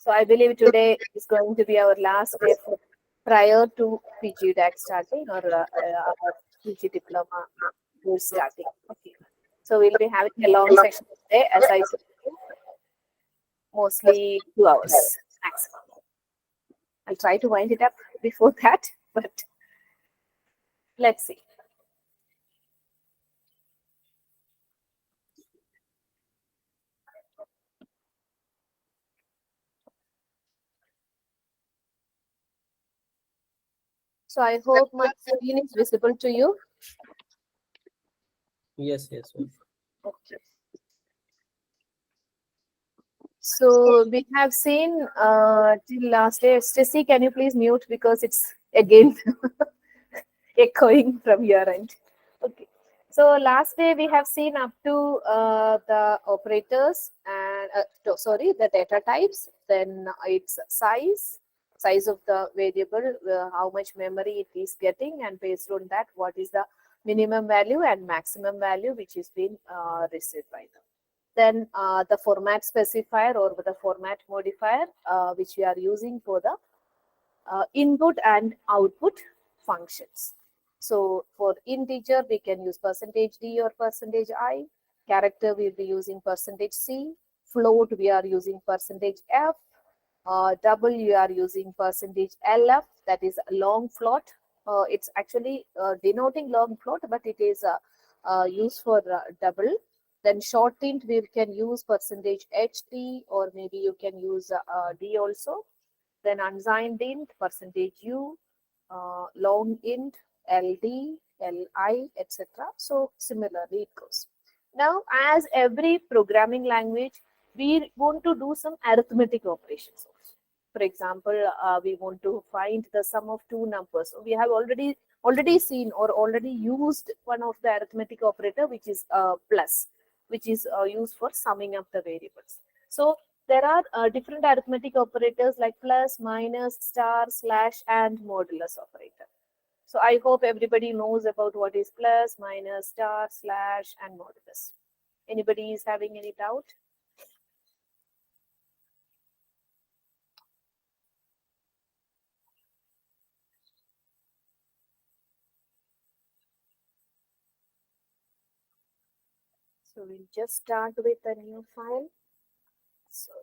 So I believe today is going to be our last day prior to PGDAC starting or our PG diploma course starting. Okay. So we'll be having a long session today, as I told you, mostly 2 hours maximum. I'll try to wind it up before that, but let's see. So I hope my screen is visible to you. Yes, yes, yes. Okay. So we have seen till last day. Stacy, can you please mute because it's again echoing from your end. Okay. So last day we have seen up to the operators and sorry, the data types, then its size of the variable, how much memory it is getting, and based on that, what is the minimum value and maximum value which is being received by them. Then the format specifier or the format modifier which we are using for the input and output functions. So for integer, we can use %d or %i. Character, we'll be using %c. Float, we are using %f. Double, you are using %lf, that is a long float. It's actually denoting long float, but it is used for double. Then short int, we can use %ht, or maybe you can use d also. Then unsigned int, %u, long int, ld, li, etc. So similarly it goes. Now, as every programming language, we want to do some arithmetic operations also. For example, we want to find the sum of two numbers. So we have already seen or already used one of the arithmetic operator, which is plus, which is used for summing up the variables. So there are different arithmetic operators like plus, minus, star, slash, and modulus operator. So I hope everybody knows about what is plus, minus, star, slash, and modulus. Anybody is having any doubt? So we'll just start with a new file. So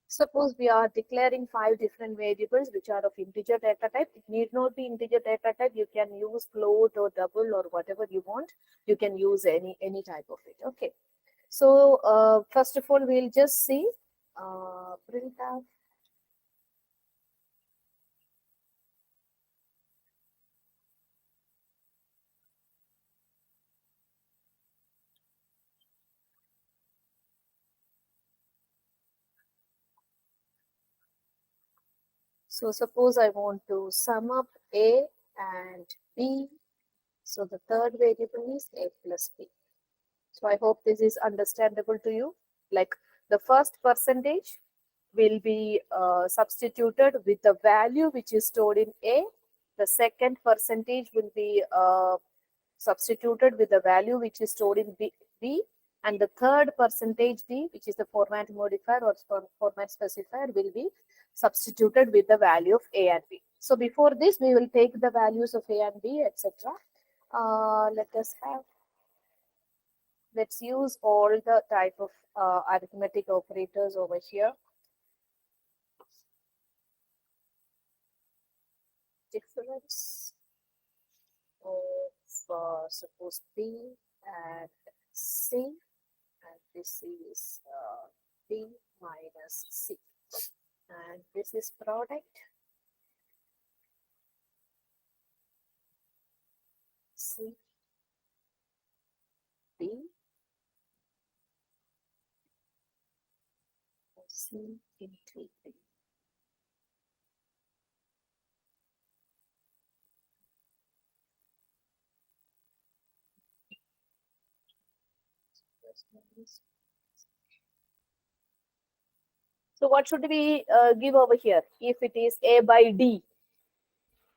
suppose we are declaring 5 different variables which are of integer data type. It need not be integer data type. You can use float or double or whatever you want. You can use any type of it. Okay. So first of all, we'll just see printf. So suppose I want to sum up a and b. So the third variable is a plus b. So I hope this is understandable to you. Like the first percentage will be substituted with the value which is stored in A. The second percentage will be substituted with the value which is stored in B. And the third percentage D, which is the format modifier or format specifier, will be substituted with the value of A and B. So before this, we will take the values of A and B, etc. Let's use all the type of arithmetic operators over here. Difference of suppose B and C, and this is B minus C, and this is product C B C into B. So what should we give over here if it is A by D?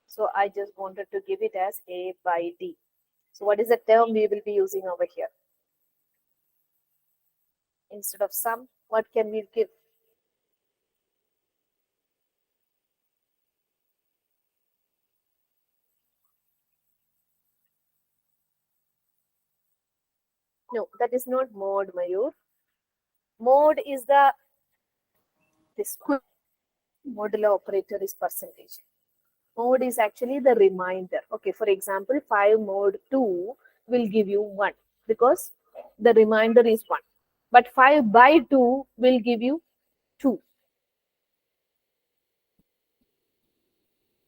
So I just wanted to give it as A by D. So what is the term we will be using over here? Instead of sum, what can we give? No, that is not mode, Mayur. Mode is the this one. Modular operator is percentage. Mode is actually the reminder. Okay, for example, 5 mode 2 will give you 1 because the reminder is 1. But 5 by 2 will give you 2.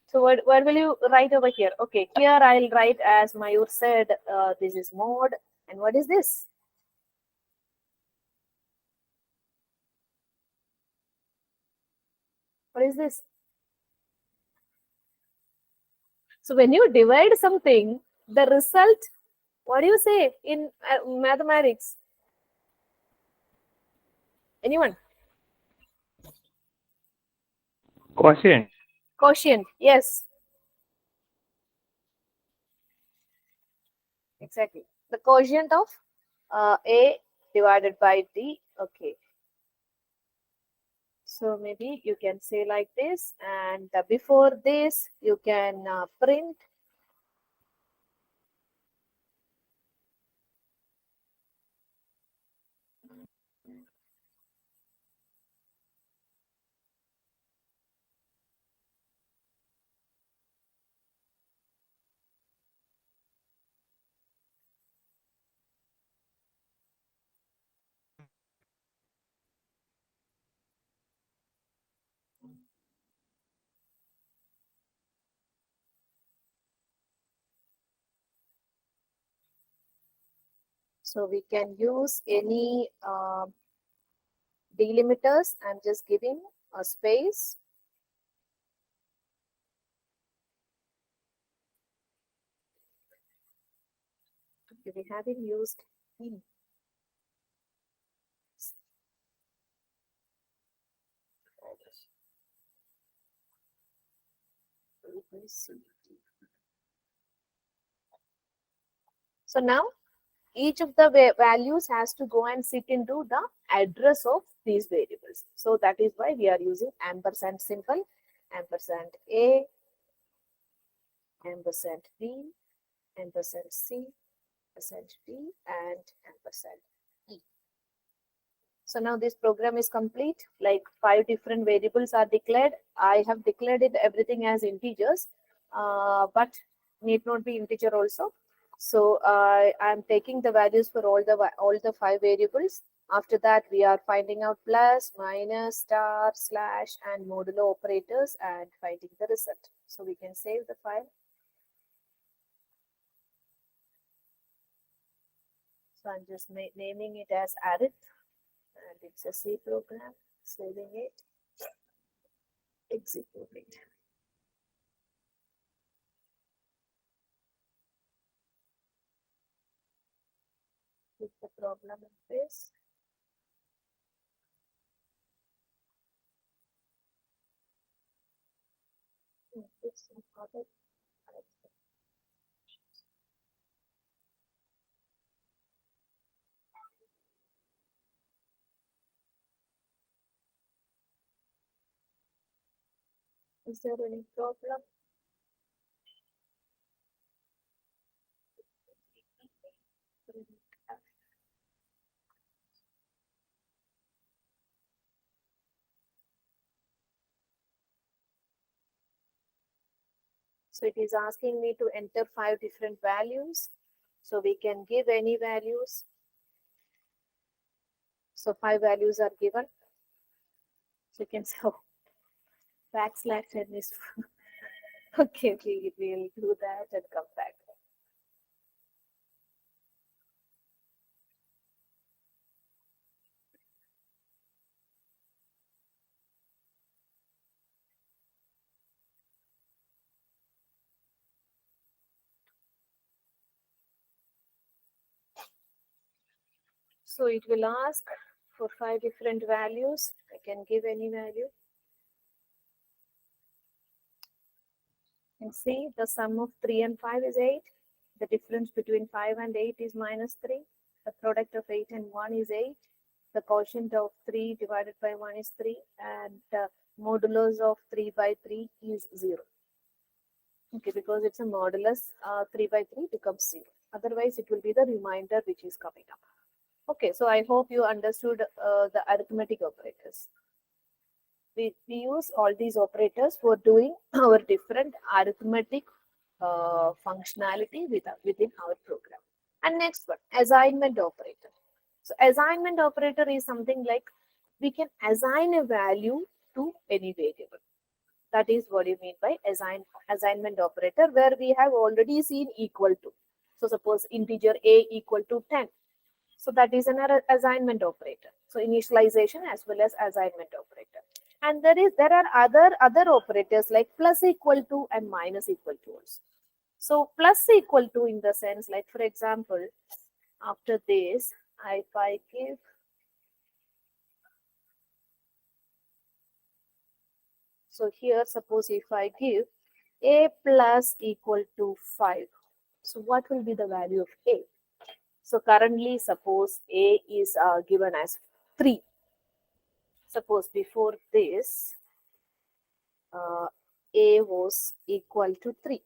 So what will you write over here? Okay, here I'll write as Mayur said, this is mode. And what is this? What is this? So when you divide something, the result, what do you say in mathematics? Anyone? Quotient. Quotient. Yes, exactly. The quotient of A divided by D. Okay. So maybe you can say like this, and before this, you can print. So we can use any delimiters. I'm just giving a space. Okay, we haven't used in. So now each of the values has to go and sit into the address of these variables. So that is why we are using ampersand symbol, ampersand A, ampersand B, ampersand C, ampersand D, and ampersand E. So now this program is complete. Like 5 different variables are declared. I have declared it everything as integers, but need not be integer also. So I am taking the values for all the 5 variables. After that, we are finding out plus, minus, star, slash, and modulo operators and finding the result. So we can save the file. So I'm just naming it as arith, and it's a C program. Saving it, execute it. With the problem in face. Is there any problem? So it is asking me to enter 5 different values. So we can give any values. So 5 values are given. So you can say, oh, backslash and this. Okay, we will do that and come back. So it will ask for 5 different values. I can give any value. And see, the sum of 3 and 5 is 8. The difference between 5 and 8 is minus 3. The product of 8 and 1 is 8. The quotient of 3 divided by 1 is 3. And modulus of 3 by 3 is 0. Okay, because it's a modulus, 3 by 3 becomes 0. Otherwise, it will be the remainder which is coming up. Okay, so I hope you understood the arithmetic operators. We use all these operators for doing our different arithmetic functionality within our program. And next one, assignment operator. So assignment operator is something like we can assign a value to any variable. That is what you mean by assignment operator, where we have already seen equal to. So suppose integer a equal to 10. So that is an assignment operator. So initialization as well as assignment operator. And there are other operators like plus equal to and minus equal to also. So plus equal to in the sense like, for example, after this, if I give, so here suppose if I give a plus equal to 5. So what will be the value of a? So currently suppose a is given as 3. Suppose before this, a was equal to 3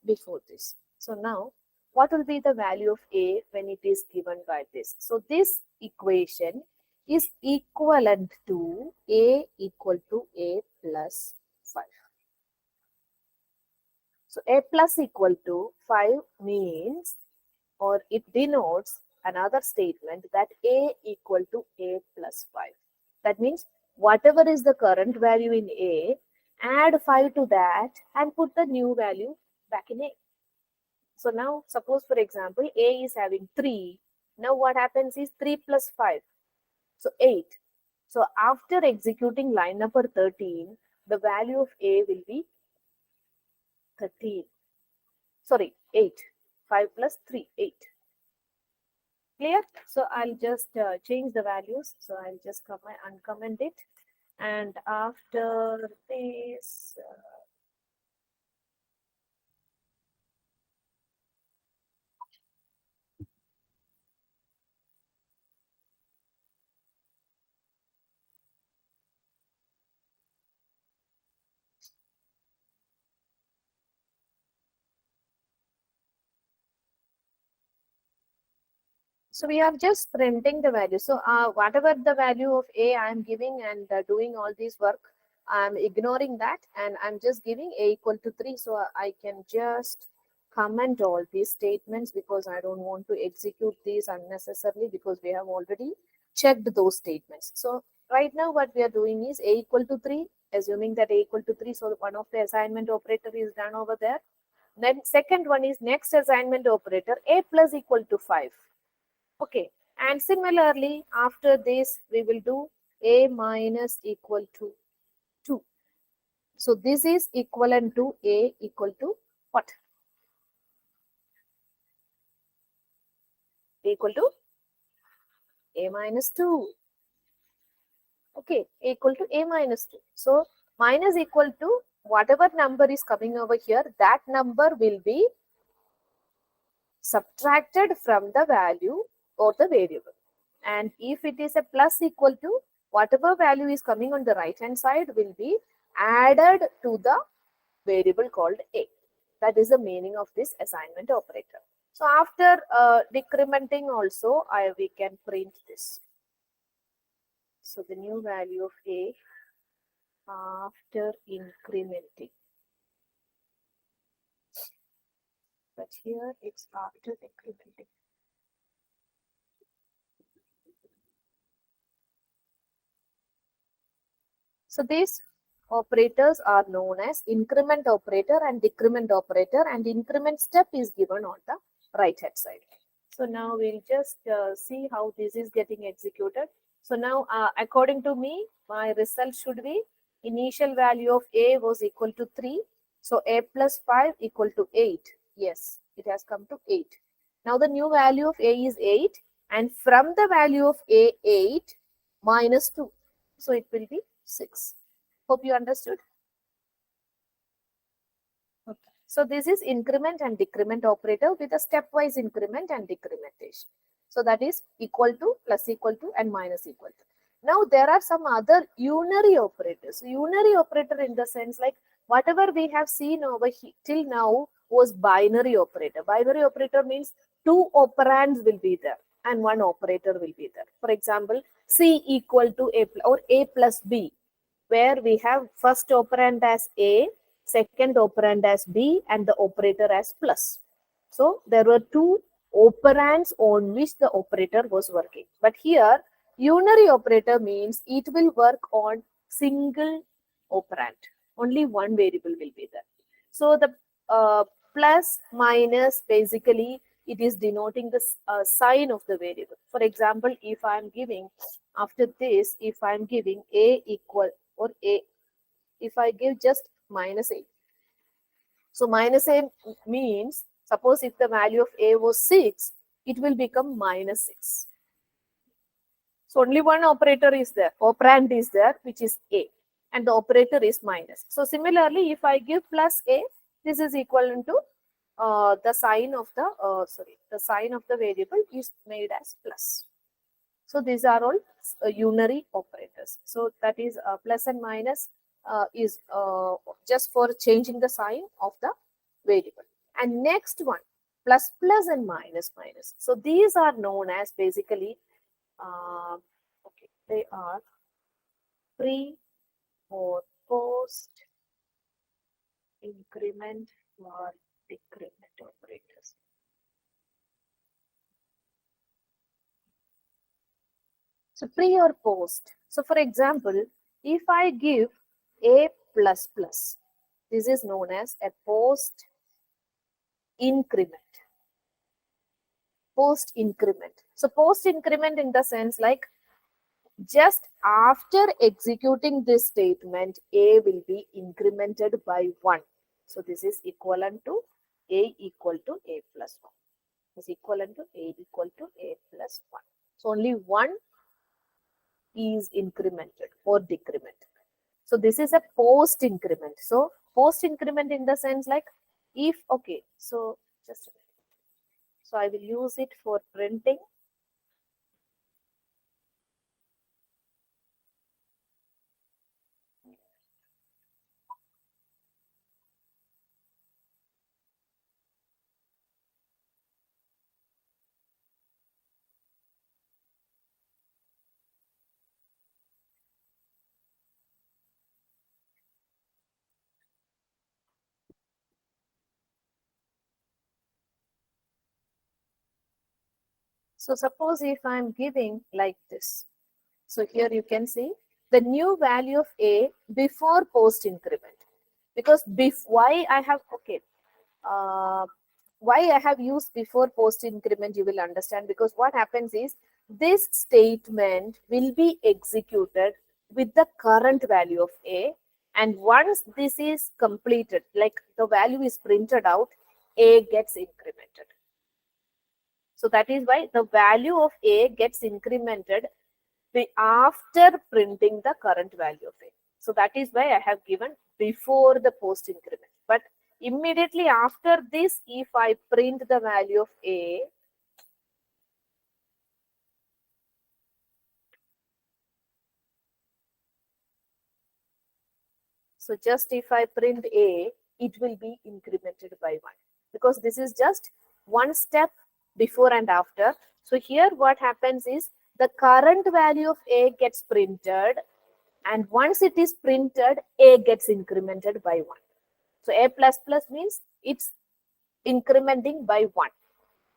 before this. So now, what will be the value of a when it is given by this? So this equation is equivalent to a equal to a plus 5. So a plus equal to 5 means, or it denotes another statement that a equal to a plus 5. That means whatever is the current value in a, add 5 to that and put the new value back in a. So now suppose for example a is having 3. Now what happens is 3 plus 5. So 8. So after executing line number 13, the value of a will be 13. Sorry, 8. 5 plus 3, 8. Clear? So I'll just change the values. So I'll just uncomment it. And after this, so we are just printing the value. So whatever the value of a I am giving and doing all this work, I'm ignoring that and I'm just giving a equal to 3. So I can just comment all these statements because I don't want to execute these unnecessarily because we have already checked those statements. So right now what we are doing is a equal to 3, assuming that a equal to 3. So one of the assignment operator is done over there. Then second one is next assignment operator, a plus equal to 5. Okay, and similarly, after this, we will do a minus equal to 2. So this is equivalent to a equal to what? Equal to a minus 2. Okay, equal to a minus 2. So minus equal to whatever number is coming over here, that number will be subtracted from the value or the variable. And if it is a plus equal to, whatever value is coming on the right hand side will be added to the variable called a. That is the meaning of this assignment operator. So after decrementing also, we can print this. So the new value of a after incrementing. But here it's after decrementing. So these operators are known as increment operator and decrement operator, and increment step is given on the right hand side. So now we'll just see how this is getting executed. So now according to me, my result should be initial value of a was equal to 3. So a plus 5 equal to 8. Yes, it has come to 8. Now the new value of a is 8 And from the value of A, 8 minus 2. So it will be 6. Hope you understood. Okay. So this is increment and decrement operator with a stepwise increment and decrementation. So that is equal to, plus equal to, and minus equal to. Now there are some other unary operators. Unary operator in the sense like whatever we have seen over here till now was binary operator. Binary operator means two operands will be there and one operator will be there. For example, C equal to A or A plus B, where we have first operand as A, second operand as B, and the operator as plus. So there were two operands on which the operator was working. But here, unary operator means it will work on single operand. Only one variable will be there. So the plus minus, basically it is denoting the sign of the variable. For example, if I am giving after this, if I am giving A equal or A, if I give just minus A. So minus A means, suppose if the value of A was 6, it will become minus 6. So only one operator is there, operand is there, which is A, and the operator is minus. So similarly, if I give plus A, this is equivalent to the sign of the the sign of the variable is made as plus. So these are all unary operators. So that is plus and minus is just for changing the sign of the variable. And next one, plus plus and minus minus. So these are known as basically, okay, they are pre or post increment or decrement operators. So pre or post. So for example, if I give A plus plus, this is known as a post increment. Post increment. So post increment in the sense like just after executing this statement, A will be incremented by 1. So this is equivalent to A equal to A plus 1. Is equivalent to A equal to A plus 1. So only 1 is incremented or decremented. So this is a post increment. So post increment in the sense like if, okay, so just a minute. So I will use it for printing. So suppose if I am giving like this. So here you can see the new value of A before post increment. Because why I have, okay, why I have used before post increment, you will understand, because what happens is this statement will be executed with the current value of A, and once this is completed, like the value is printed out, A gets incremented. So that is why the value of A gets incremented after printing the current value of A. So that is why I have given before the post increment. But immediately after this, if I print the value of A, so just if I print A, it will be incremented by 1, because this is just one step before and after. So here what happens is the current value of A gets printed, and once it is printed, A gets incremented by 1. So A plus plus means it's incrementing by 1.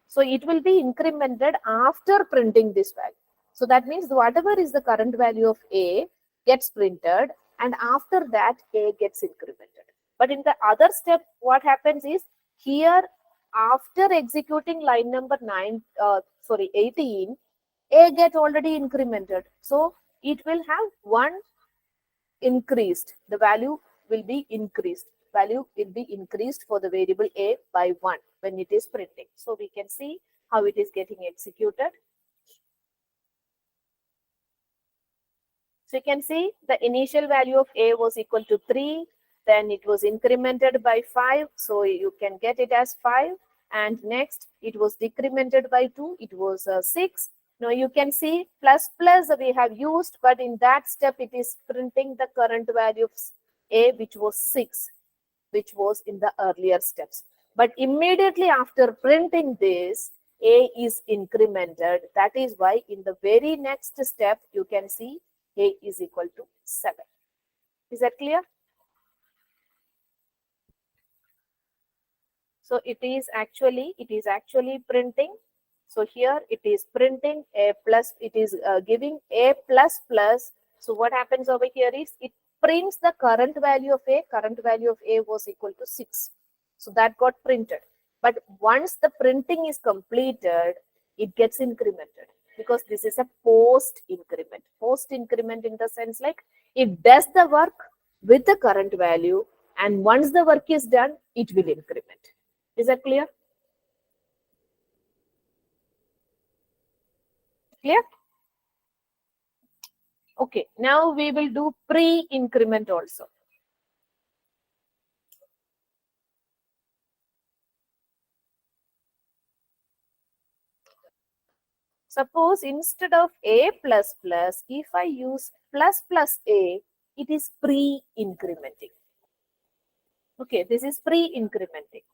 So it will be incremented after printing this value. So that means whatever is the current value of A gets printed, and after that A gets incremented. But in the other step, what happens is here after executing line number 18, A get already incremented. So it will have one increased, the value will be increased. Value will be increased for the variable A by 1 when it is printing. So we can see how it is getting executed. So you can see the initial value of A was equal to 3, then it was incremented by 5, so you can get it as 5, and next it was decremented by 2, it was 6. Now you can see plus plus we have used, but in that step it is printing the current value of A, which was 6, which was in the earlier steps. But immediately after printing this, A is incremented. That is why in the very next step, you can see A is equal to 7. Is that clear? So it is actually printing. So here it is printing A plus, it is giving A plus plus. So what happens over here is it prints the current value of A. Current value of A was equal to 6. So that got printed. But once the printing is completed, it gets incremented because this is a post increment. Post increment in the sense like it does the work with the current value, and once the work is done, it will increment. Is that clear? Clear? Okay, now we will do pre-increment also. Suppose instead of A plus plus, if I use plus plus A, it is pre-incrementing. Okay, this is pre-incrementing.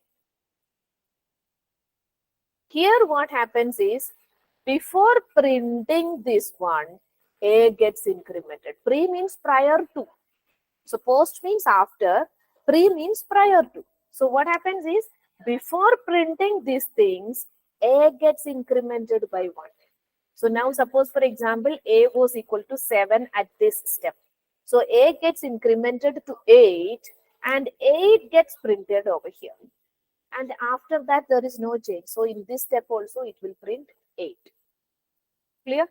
Here what happens is, before printing this one, A gets incremented. Pre means prior to. So post means after, pre means prior to. So what happens is, before printing these things, A gets incremented by 1. So now suppose for example, A was equal to 7 at this step. So A gets incremented to 8 and 8 gets printed over here. And after that there is no change. So in this step also it will print 8. Clear?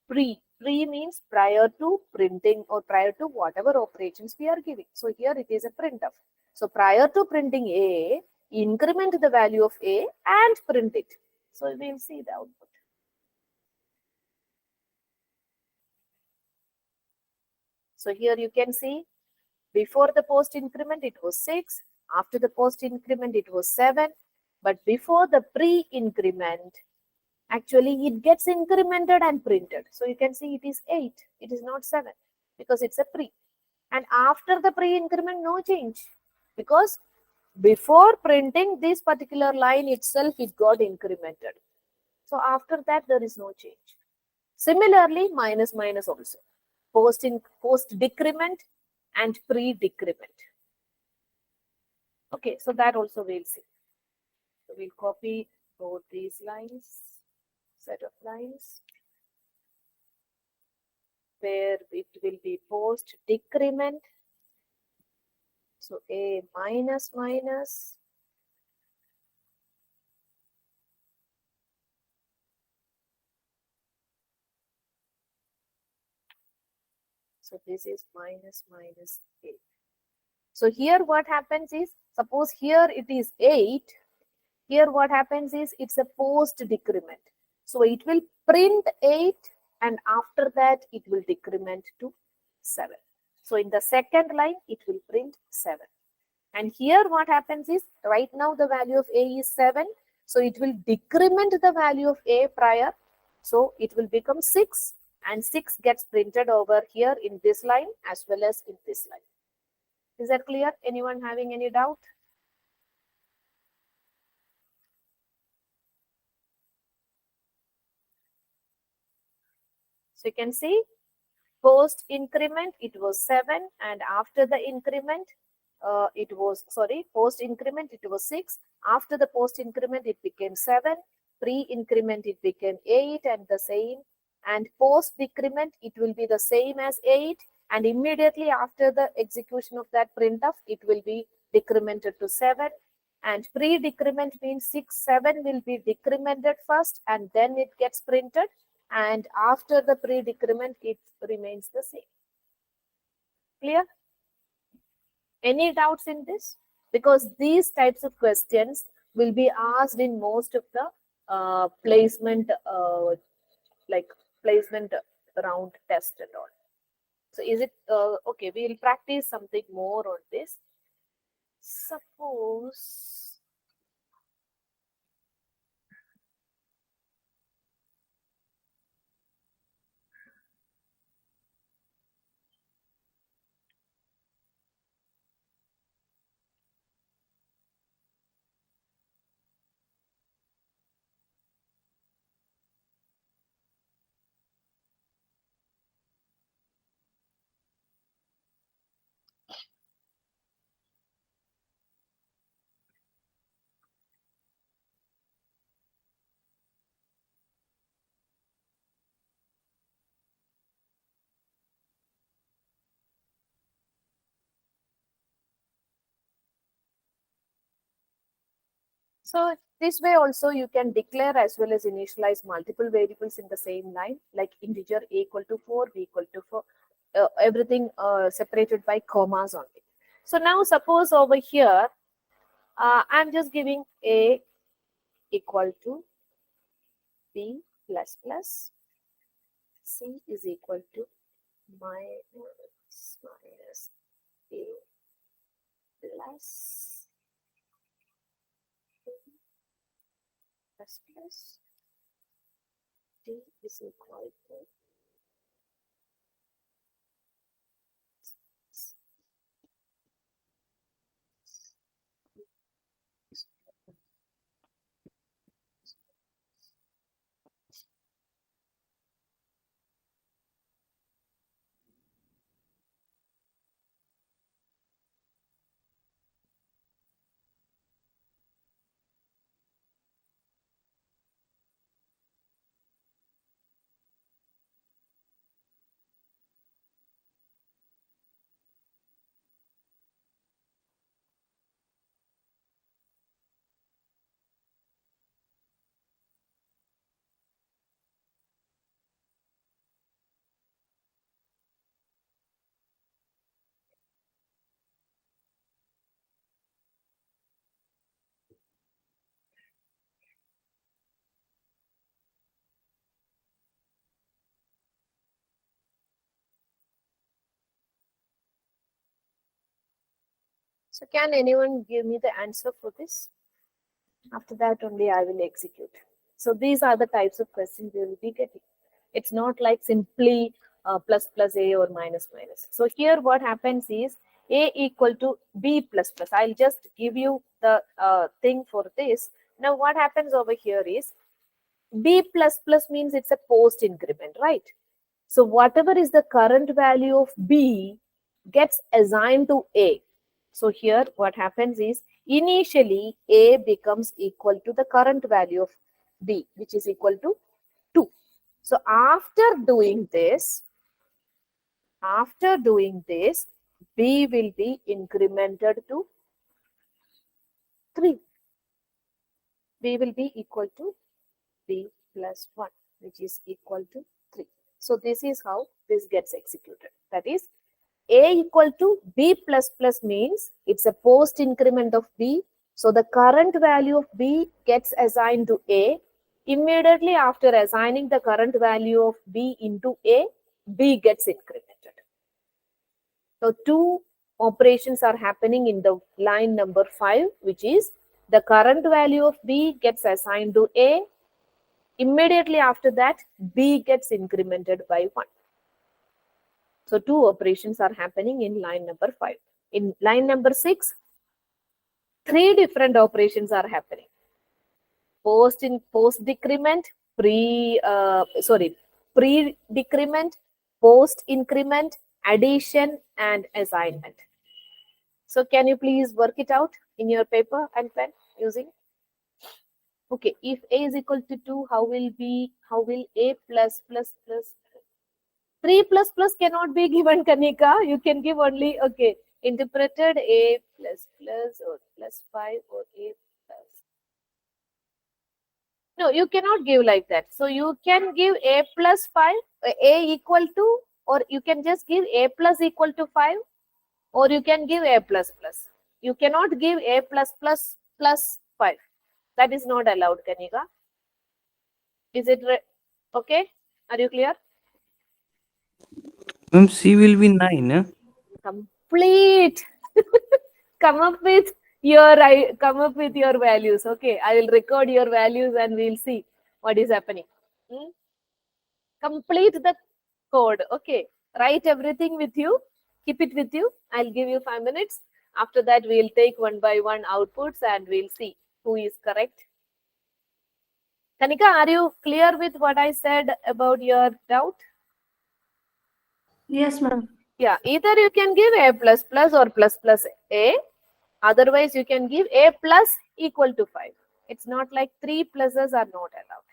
Pre means prior to printing or prior to whatever operations we are giving. So here it is a printf. So prior to printing A, increment the value of A and print it. So we will see the output. So here you can see before the post increment it was 6, after the post increment it was 7, but before the pre increment actually it gets incremented and printed. So you can see it is 8, it is not 7 because it's a pre. And after the pre increment, no change because before printing this particular line itself, it got incremented. So after that, there is no change. Similarly, minus minus also. Post decrement and pre decrement. Okay, so that also we'll see. So we'll copy both these lines, set of lines, where it will be post decrement. So A minus minus. So this is minus minus 8. So here what happens is, suppose here it is 8. Here what happens is it's a post decrement. So it will print 8 and after that it will decrement to 7. So in the second line it will print 7. And here what happens is, right now the value of A is 7. So it will decrement the value of A prior. So it will become 6 and 6 gets printed over here in this line as well as in this line. Is that clear? Anyone having any doubt? So you can see post increment it was 7 and after the increment post increment it was 6. After the post increment it became 7. Pre increment it became 8 and the same. And post decrement it will be the same as 8 and immediately after the execution of that printf it will be decremented to 7. And pre decrement means 6, 7 will be decremented first and then it gets printed. And after the pre decrement it remains the same. Clear? Any doubts in this? Because these types of questions will be asked in most of the placement placement round test and all. So is it okay? We will practice something more on this. Suppose so this way also you can declare as well as initialize multiple variables in the same line, like integer a equal to 4, b equal to 4, everything separated by commas only. So now suppose over here, I'm just giving a equal to b plus plus, c is equal to minus a plus plus plus d is equal to. So can anyone give me the answer for this? After that only I will execute. So these are the types of questions you will be getting. It's not like simply plus plus a or minus minus. So here what happens is a equal to b plus plus. I'll just give you the thing for this. Now what happens over here is b plus plus means it's a post increment, right? So whatever is the current value of b gets assigned to a. So here what happens is initially a becomes equal to the current value of b, which is equal to 2. So after doing this, b will be incremented to 3. b will be equal to b plus 1, which is equal to 3. So this is how this gets executed. That is, a equal to b plus plus means it's a post increment of b. So the current value of b gets assigned to a. Immediately after assigning the current value of b into a, b gets incremented. So two operations are happening in the line number 5, which is the current value of b gets assigned to a. Immediately after that, b gets incremented by 1. So two operations are happening in line number 5. In line number 6, 3 different operations are happening. Post decrement, pre decrement, post increment, addition, and assignment. So can you please work it out in your paper and pen using? Okay, if a is equal to 2, how will a plus plus plus 3 plus plus cannot be given, Kanika. You can give only, okay, interpreted a plus plus or plus 5 or a plus. No, you cannot give like that. So you can give a plus 5, a equal to, or you can just give a plus equal to 5, or you can give a plus plus. You cannot give a plus plus plus 5. That is not allowed, Kanika. Is it okay? Are you clear? Ma'am, C will be 9. Huh? Complete. come up with come up with your values. Okay, I will record your values and we'll see what is happening. Hmm? Complete the code. Okay, write everything with you. Keep it with you. I'll give you 5 minutes. After that, we'll take one by one outputs and we'll see who is correct. Kanika, are you clear with what I said about your doubt? Yes, ma'am. Yeah, either you can give a plus plus or plus plus a. Otherwise, you can give a plus equal to 5. It's not like 3 pluses are not allowed.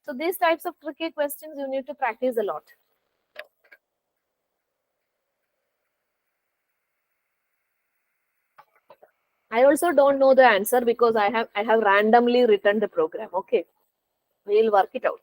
So these types of tricky questions you need to practice a lot. I also don't know the answer because I have randomly written the program. Okay, we'll work it out.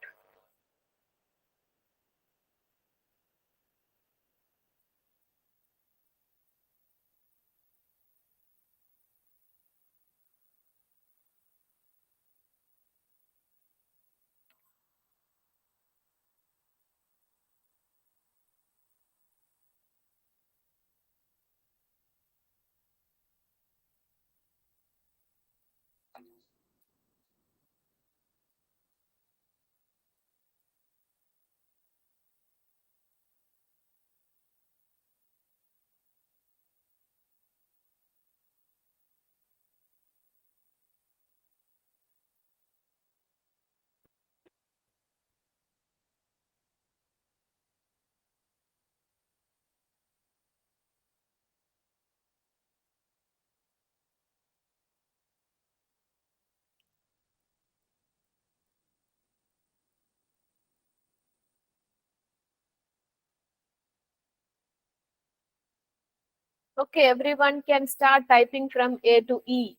Okay, everyone can start typing from A to E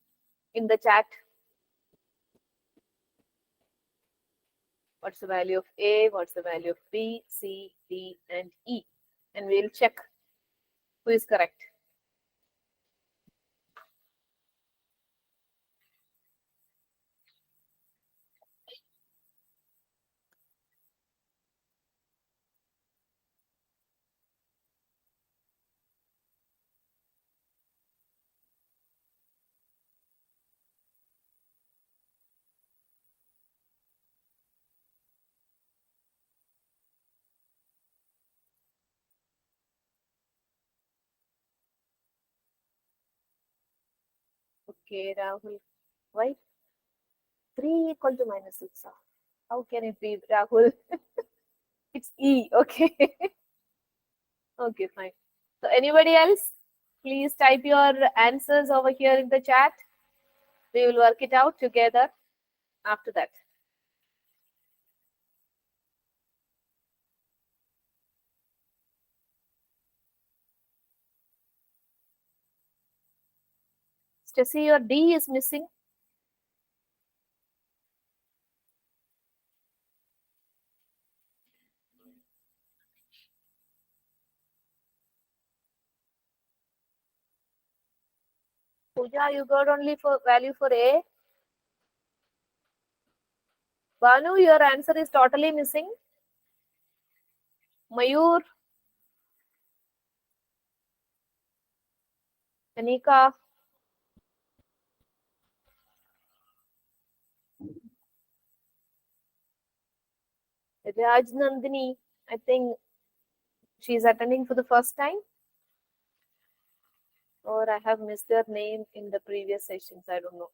in the chat. What's the value of A? What's the value of B, C, D, and E? And we'll check who is correct. Okay, Rahul. Why? 3 equal to minus 6. How can it be, Rahul? It's E. Okay. Okay, fine. So anybody else? Please type your answers over here in the chat. We will work it out together after that. Stacy, your D is missing. Pooja, you got only for value for A. Banu, your answer is totally missing. Mayur, Anika, Raj Nandini. I think she's attending for the first time. Or I have missed their name in the previous sessions. I don't know.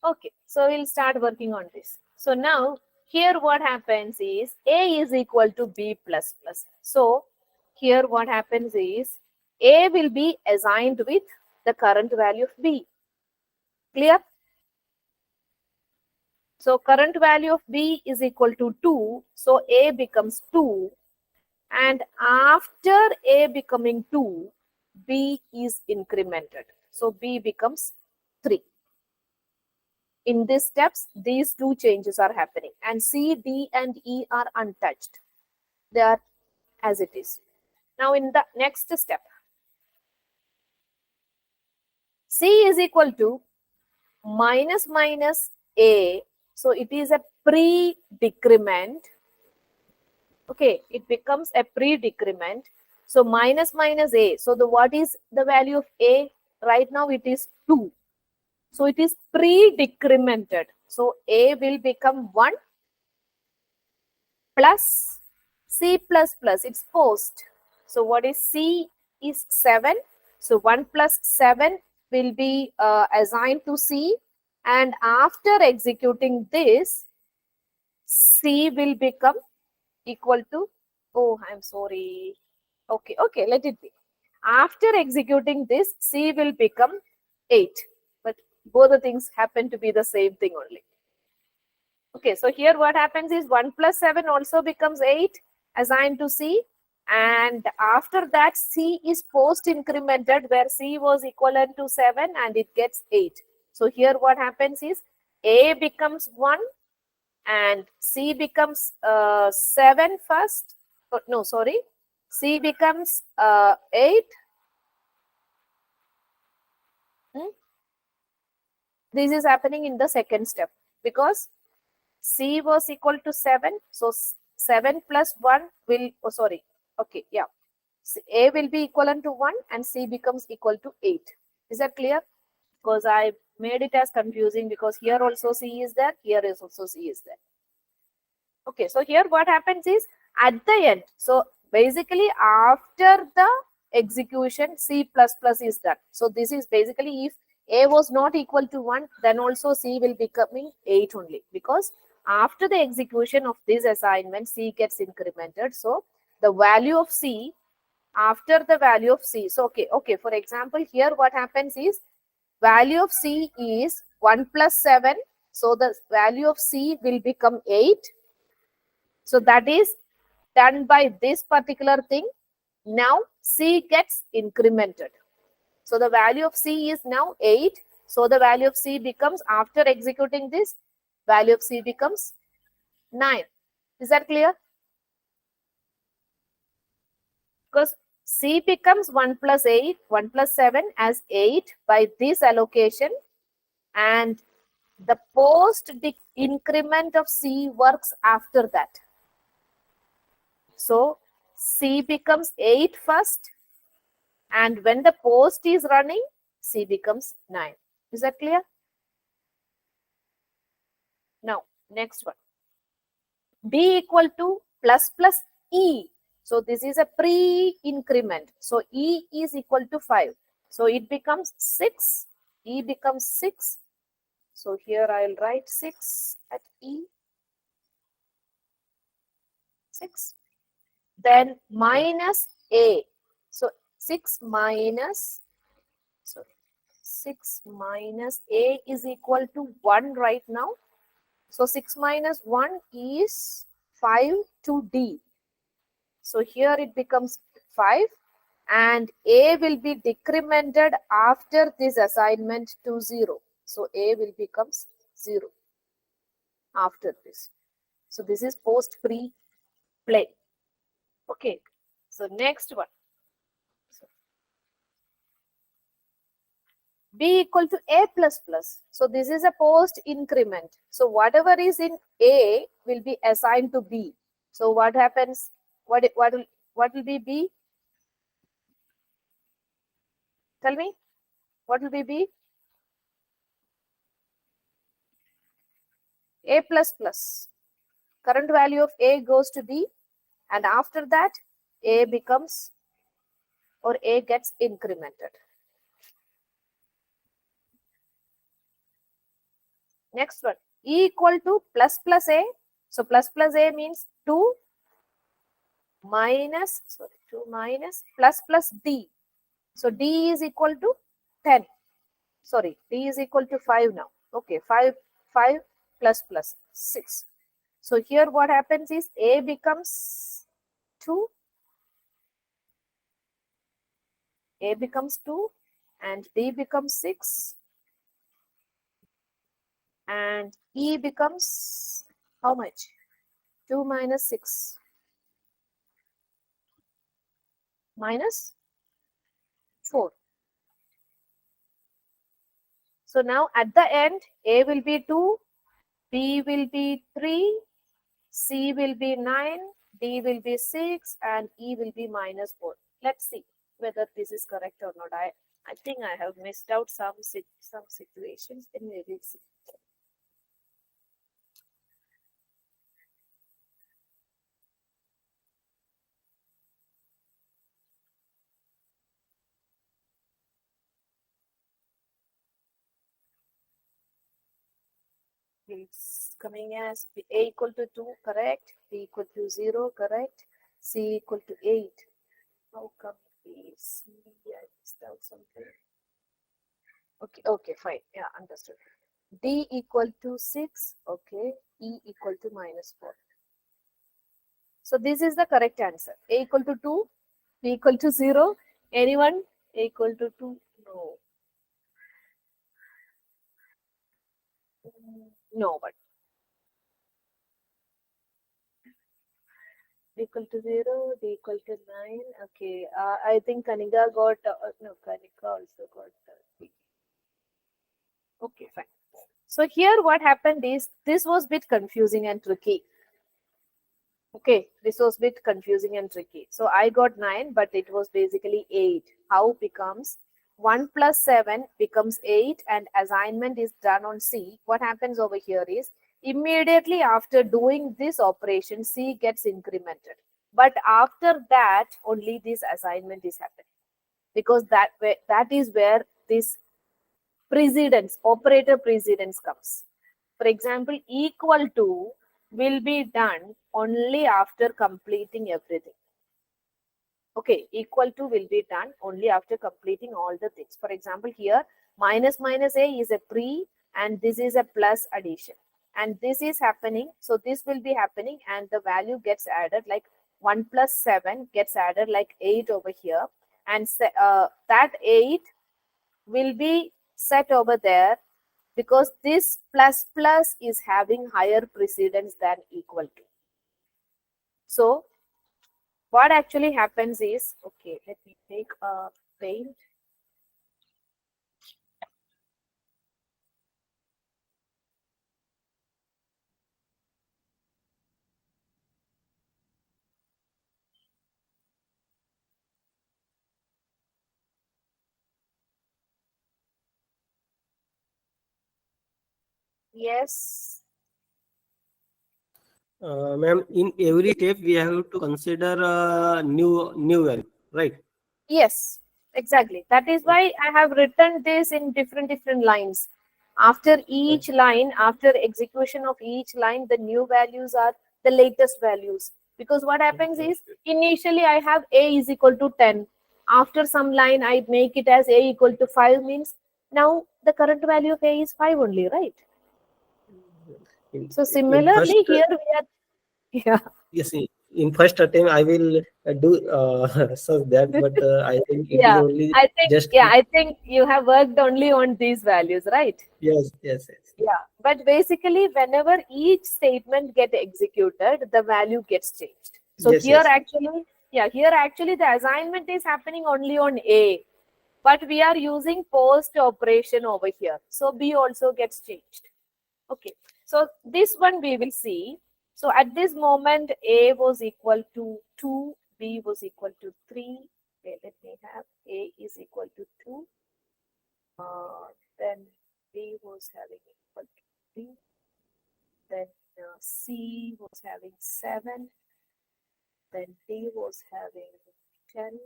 Okay, so we'll start working on this. So now here what happens is A is equal to B plus plus. So here what happens is A will be assigned with the current value of B. Clear? So current value of B is equal to 2. So A becomes 2. And after A becoming 2, B is incremented. So B becomes 3. In these steps, these two changes are happening. And C, D, and E are untouched. They are as it is. Now in the next step, C is equal to minus minus A. So it is a pre-decrement. Okay, it becomes a pre-decrement. So minus minus A. So what is the value of A? Right now it is 2. So it is pre-decremented. So A will become 1 plus C plus plus. It's post. So what is C is 7. So 1 plus 7 will be assigned to C. And after executing this, C will become equal to, oh, I'm sorry. Okay, let it be. After executing this, C will become 8. But both the things happen to be the same thing only. Okay, so here what happens is 1 plus 7 also becomes 8 assigned to C. And after that, C is post incremented where C was equivalent to 7 and it gets 8. So here what happens is A becomes 1 and C becomes 7 first. Oh, no, sorry. C becomes 8. This is happening in the second step because C was equal to 7. So 7 plus 1 will, oh, sorry. Okay, yeah. A will be equivalent to 1 and C becomes equal to 8. Is that clear? Because I made it as confusing because here also C is there, here is also C is there. Okay, so here what happens is at the end, so basically after the execution, C plus plus is done. So this is basically if A was not equal to 1, then also C will becoming 8 only because after the execution of this assignment, C gets incremented. So the value of C after the value of C. So okay, for example, here what happens is value of C is 1 plus 7. So the value of C will become 8. So that is done by this particular thing. Now C gets incremented. So the value of C is now 8. So the value of C becomes, after executing this, value of C becomes 9. Is that clear? Because C becomes 1 plus 8, 1 plus 7 as 8 by this allocation, and the post increment of C works after that. So C becomes 8 first, and when the post is running, C becomes 9. Is that clear? Now, next one. D equal to plus plus E. So this is a pre-increment. So E is equal to 5. So it becomes 6. E becomes 6. So here I'll write 6 at E. 6. Then minus A. So 6 minus, sorry, 6 minus A is equal to 1 right now. So 6 minus 1 is 5 to D. So here it becomes 5 and A will be decremented after this assignment to 0. So A will becomes 0 after this. So this is post pre-play. Okay. So next one. B equal to A plus plus. So this is a post increment. So whatever is in A will be assigned to B. So what happens? What will be B? Tell me. What will be B? A plus plus. Current value of A goes to B, and after that A becomes, or A gets incremented. Next one, E equal to plus plus A. So plus plus A means 2 minus, sorry, 2 minus plus plus D. So D is equal to 10. Sorry, D is equal to 5 now. Okay, 5 plus plus 6. So here what happens is A becomes 2. A becomes 2 and D becomes 6. And E becomes how much? 2 minus 6 minus 4. So now at the end, A will be 2, B will be 3, C will be 9, D will be 6, and E will be -4. Let's see whether this is correct or not. I think I have missed out some situations. Anyway, we'll see. It's coming as A equal to 2, correct. B equal to 0, correct. C equal to 8. How come B, C? I missed out something. Okay, okay, fine. Yeah, understood. D equal to 6, okay. E equal to -4. So this is the correct answer. A equal to 2, B equal to 0. Anyone? A equal to 2? No. No, but D equal to 0, D equal to 9. Okay, I think Kanika got, no, Kanika also got B. Okay, fine. So here what happened is, this was bit confusing and tricky. Okay, this was bit confusing and tricky. So I got 9, but it was basically 8. How becomes 1 plus 7 becomes 8, and assignment is done on C. What happens over here is, immediately after doing this operation, C gets incremented. But after that, only this assignment is happening. Because that is where this precedence, operator precedence comes. For example, equal to will be done only after completing everything. Okay, equal to will be done only after completing all the things. For example, here minus minus a is a pre and this is a plus addition. And this is happening. So this will be happening and the value gets added like 1 plus 7 gets added like 8 over here. And that 8 will be set over there because this plus plus is having higher precedence than equal to. So what actually happens is, okay, let me take a paint. Yes, Ma'am, in every step we have to consider new value, right? yes, exactly. That is why I have written this in different lines. After each line, after execution of each line, the new values are the latest values. Because what happens is, initially I have a is equal to 10. After some line, I make it as a equal to 5 means now the current value of a is 5 only, right? In, So in first, similarly, here we are, yeah. yes, in first attempt I will do so that, but I think it is Yeah, only I think, just yeah, I think you have worked only on these values, right? yes, yes, yes, Yeah, but basically, whenever each statement get executed, the value gets changed. So yes, here yes, actually, yeah, here actually the assignment is happening only on A, but we are using post operation over here. So B also gets changed. Okay, so this one we will see. So at this moment, A was equal to 2, B was equal to 3. Okay, let me have A is equal to 2. Then B was having equal to 3. Then C was having 7. Then D was having 10.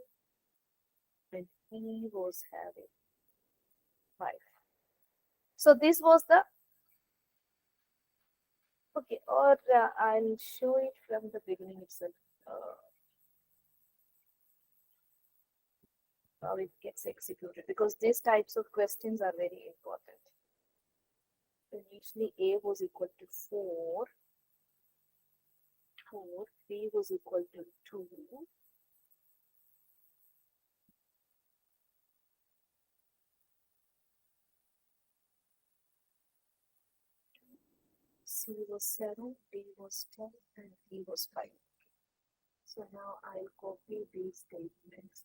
And E was having 5. So this was the, okay, or I'll show it from the beginning itself. Uh, how it gets executed because these types of questions are very important. Initially, A was equal to 4, 4, B was equal to 2, C was 7, D was 10, and E was 5. So now I'll copy these statements.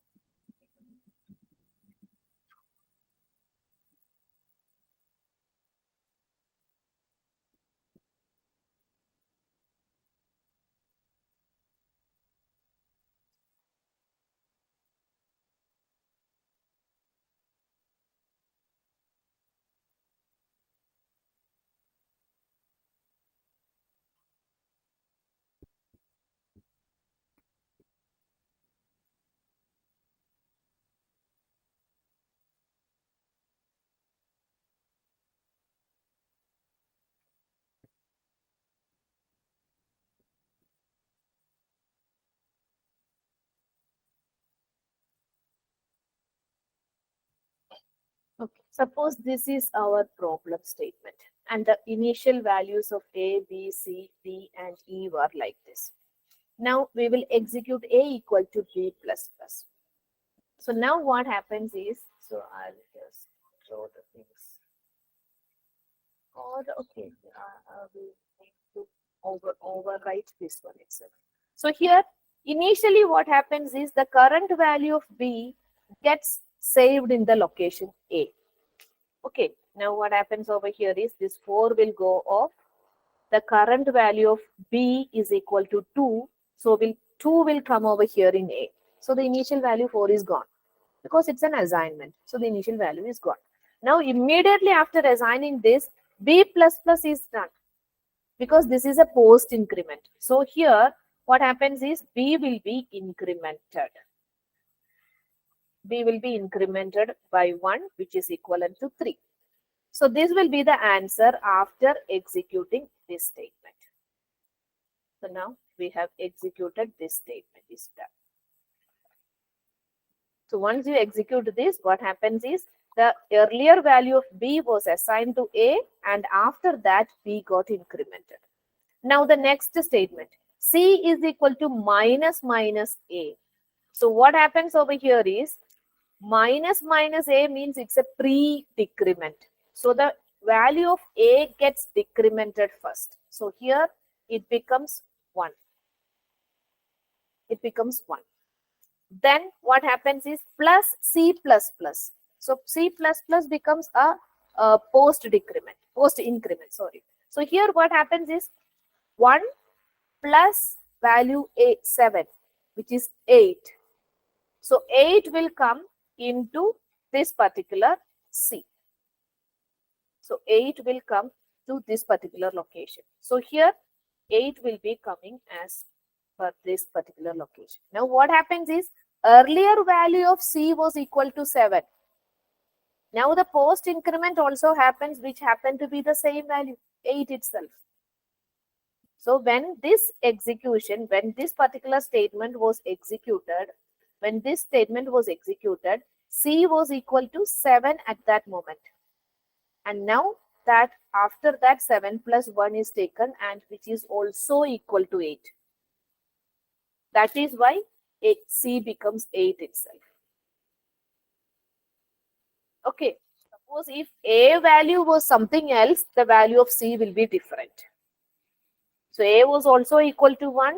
Okay. Suppose this is our problem statement and the initial values of A, B, C, D and E were like this. Now we will execute A equal to B plus plus. So now what happens is, so I'll just draw the things. Or okay, we need to overwrite this one itself. So here, initially what happens is the current value of B gets saved in the location A. Okay, now what happens over here is this 4 will go off. The current value of B is equal to 2. So 2 will come over here in A. So the initial value 4 is gone because it's an assignment. So the initial value is gone. Now immediately after assigning this, B plus plus is done because this is a post increment. So here what happens is B will be incremented. B will be incremented by 1, which is equivalent to 3. So this will be the answer after executing this statement. So now we have executed this statement is done. So once you execute this, what happens is the earlier value of B was assigned to A and after that B got incremented. Now the next statement, C is equal to minus minus A. So what happens over here is minus minus A means it's a pre-decrement. So the value of A gets decremented first. So here it becomes 1. It becomes 1. Then what happens is plus C plus plus. So C plus plus becomes a post decrement, post increment, sorry. So here what happens is 1 plus value 7, which is 8. So 8 will come into this particular C. So 8 will come to this particular location. So here 8 will be coming as per this particular location. Now what happens is earlier value of C was equal to 7. Now the post increment also happens, which happened to be the same value, 8 itself. So when this execution, when this particular statement was executed, C was equal to 7 at that moment. And now that after that 7 plus 1 is taken and which is also equal to 8. That is why C becomes 8 itself. Okay. Suppose if A value was something else, the value of C will be different. So A was also equal to 1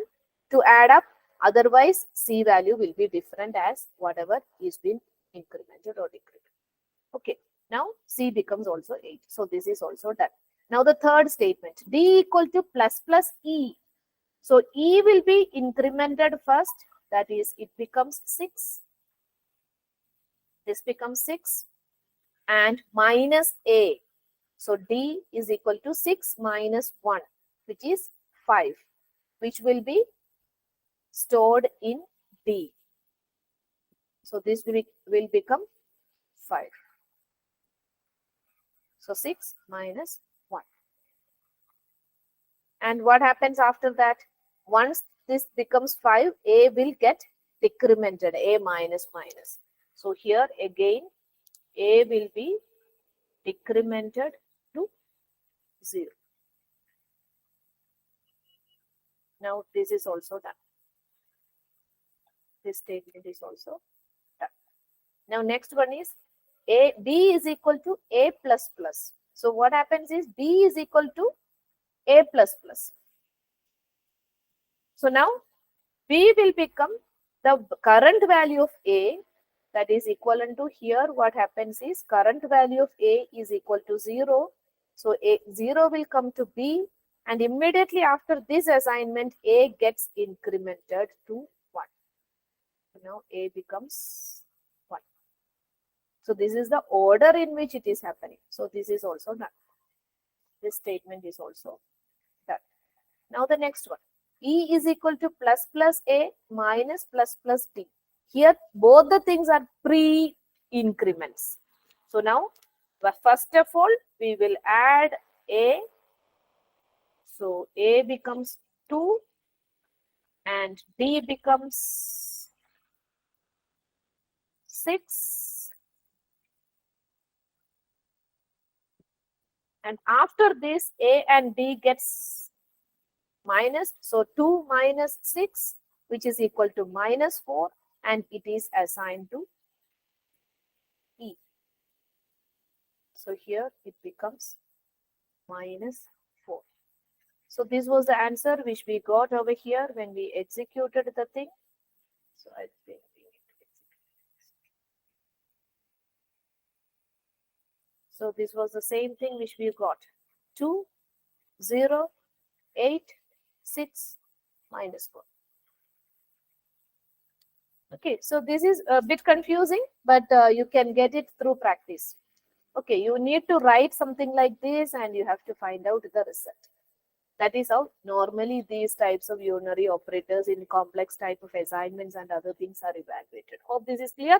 to add up. Otherwise, C value will be different as whatever is been incremented or decremented. Okay. Now C becomes also 8. So this is also done. Now the third statement, D equal to plus plus E. So E will be incremented first. That is, it becomes 6. This becomes 6 and minus A. So D is equal to 6 minus 1, which is 5, which will be stored in D. So this will become 5. So 6 minus 1. And what happens after that? Once this becomes 5, A will get decremented, A minus minus. So here again, A will be decremented to 0. Now this is also done. This statement is also done. Now next one is B is equal to A plus plus. So what happens is B is equal to A plus plus. So now B will become the current value of A, that is equivalent to here. What happens is current value of A is equal to 0. So 0 will come to B and immediately after this assignment A gets incremented to 1. So now A becomes 1. So this is the order in which it is happening. So this is also done. This statement is also done. Now the next one. E is equal to plus plus A minus plus plus D. Here both the things are pre-increments. So now first of all we will add A. So A becomes 2 and D becomes 6 And after this, A and D gets minus. So 2 minus 6, which is equal to minus 4, and it is assigned to E. So here it becomes minus 4. So this was the answer which we got over here when we executed the thing. So I think we need to execute. So this was the same thing which we got. 2, 0, 8, 6, minus 4. Okay, so this is a bit confusing, but you can get it through practice. Okay, you need to write something like this and you have to find out the result. That is how normally these types of unary operators in complex type of assignments and other things are evaluated. Hope this is clear.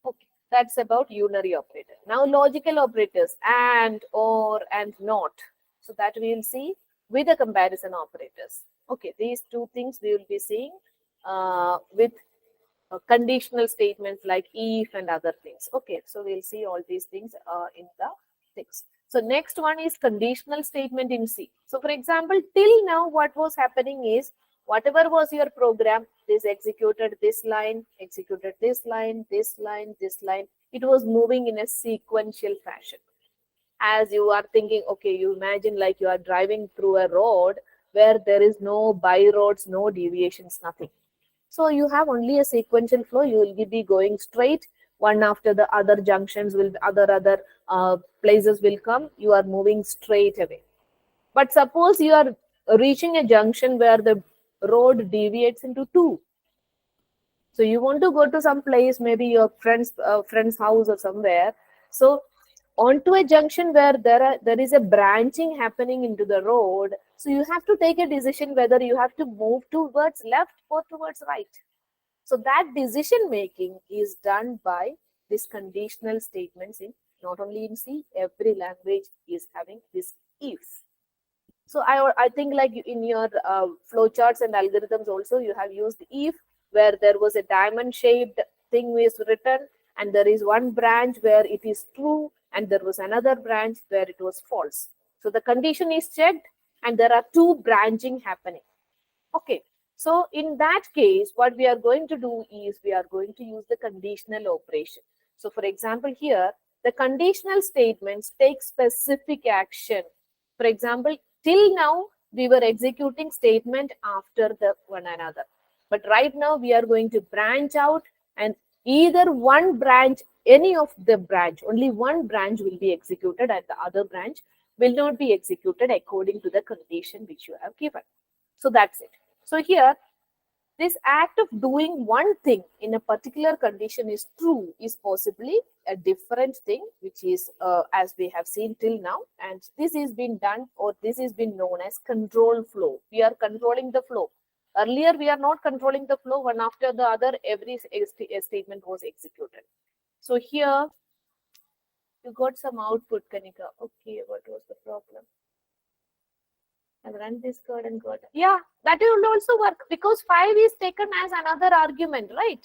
Okay, that's about unary operator. Now logical operators, and, or, and not. So that we will see with the comparison operators. Okay, these two things we will be seeing with conditional statements like if and other things. Okay, so we'll see all these things in the things. So next one is conditional statement in C. So for example, till now what was happening is whatever was your program, this executed this line, executed this line, this line, this line. It was moving in a sequential fashion. As you are thinking, okay, you imagine like you are driving through a road where there is no by roads, no deviations, nothing. So you have only a sequential flow. You will be going straight, one after the other junctions will, other places will come. You are moving straight away. But suppose you are reaching a junction where the road deviates into two. So you want to go to some place, maybe your friend's house or somewhere. So onto a junction where there is a branching happening into the road. So you have to take a decision whether you have to move towards left or towards right. So that decision making is done by these conditional statements in not only in C, every language is having this if. So I think like in your flowcharts and algorithms also you have used if, where there was a diamond shaped thing was written and there is one branch where it is true and there was another branch where it was false. So the condition is checked and there are two branching happening. Okay, so in that case, what we are going to do is we are going to use the conditional operation. So for example, here, the conditional statements take specific action. For example, till now, we were executing statement after the one another. But right now, we are going to branch out and either one branch, any of the branch, only one branch will be executed and the other branch will not be executed according to the condition which you have given. So that's it. So here, this act of doing one thing in a particular condition is true is possibly a different thing, which is as we have seen till now. And this is being done, or this is been known as control flow. We are controlling the flow. Earlier, we are not controlling the flow. One after the other, every statement was executed. So here, you got some output, Kanika. Okay, what was the problem? I've run this code and got, yeah, that will also work because 5 is taken as another argument, right?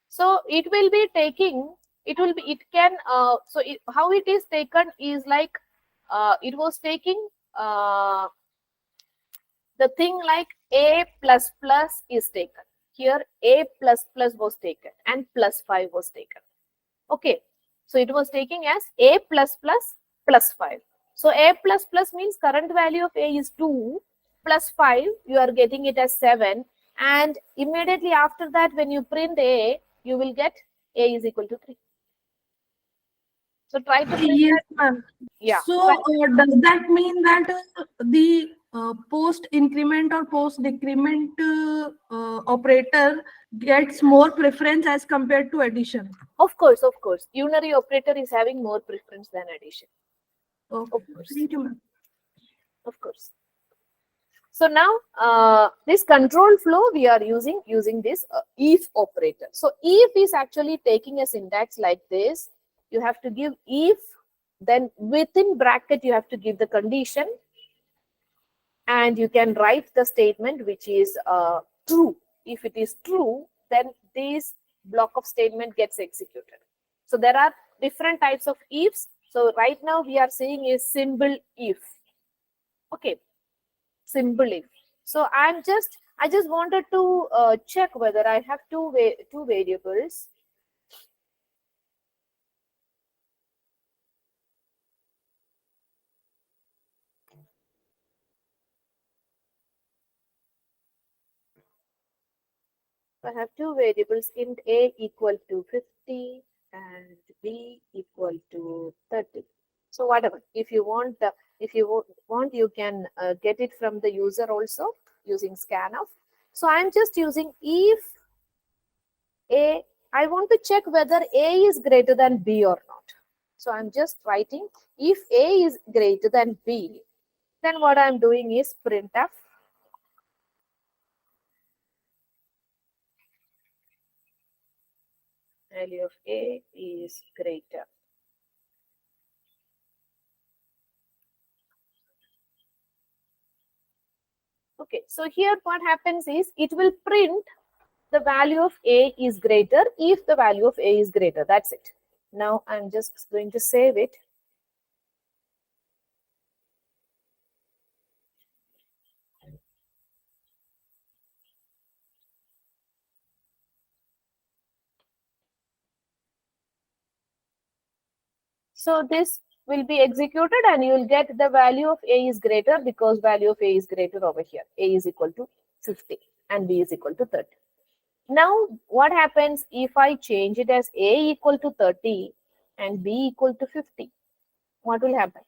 So it will be taking, it will be, it can, so how it is taken is like, it was taking the thing like a plus plus is taken. Here a plus plus was taken and plus 5 was taken. Okay, so it was taking as a plus plus plus 5. So a plus plus means current value of a is 2 plus 5, you are getting it as 7. And immediately after that, when you print a, you will get a is equal to 3. So try to print Yes, that. ma'am. Yeah. So does that mean that the post increment or post decrement operator gets more preference as compared to addition? Of course, of course. Unary operator is having more preference than addition. Okay. Of course. Thank you, ma'am. Of course. So now this control flow we are using this if operator. So if is actually taking a syntax like this. You have to give if, then within bracket you have to give the condition, and you can write the statement which is true. If it is true, then this block of statement gets executed. So there are different types of ifs. So right now we are seeing a symbol if. Okay, symbol if. So I just wanted to check whether I have two variables. I have two variables, int a equal to 50 and b equal to 30. So whatever, if you want, you can get it from the user also using scanf. So I'm just using if a, I want to check whether a is greater than b or not. So I'm just writing if a is greater than b, then what I'm doing is printf value of a is greater. Okay, so here what happens is it will print the value of a is greater if the value of a is greater. That's it. Now I'm just going to save it. So this will be executed and you will get the value of a is greater because value of a is greater over here. A is equal to 50 and b is equal to 30. Now what happens if I change it as a equal to 30 and b equal to 50? What will happen?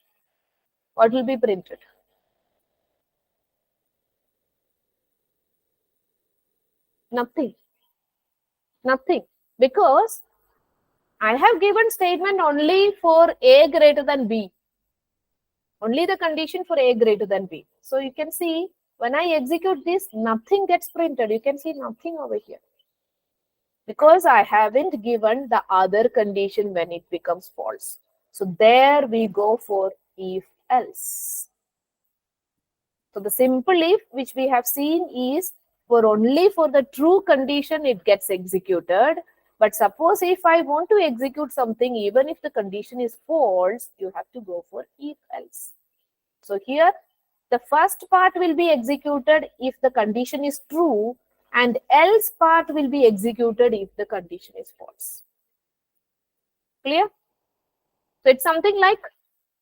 What will be printed? Nothing. Nothing. Because I have given statement only for a greater than b. Only the condition for a greater than b. So you can see when I execute this, nothing gets printed. You can see nothing over here. Because I haven't given the other condition when it becomes false. So there we go for if else. So the simple if which we have seen is for only for the true condition it gets executed. But suppose if I want to execute something even if the condition is false, you have to go for if else. So here the first part will be executed if the condition is true and else part will be executed if the condition is false. Clear? So it's something like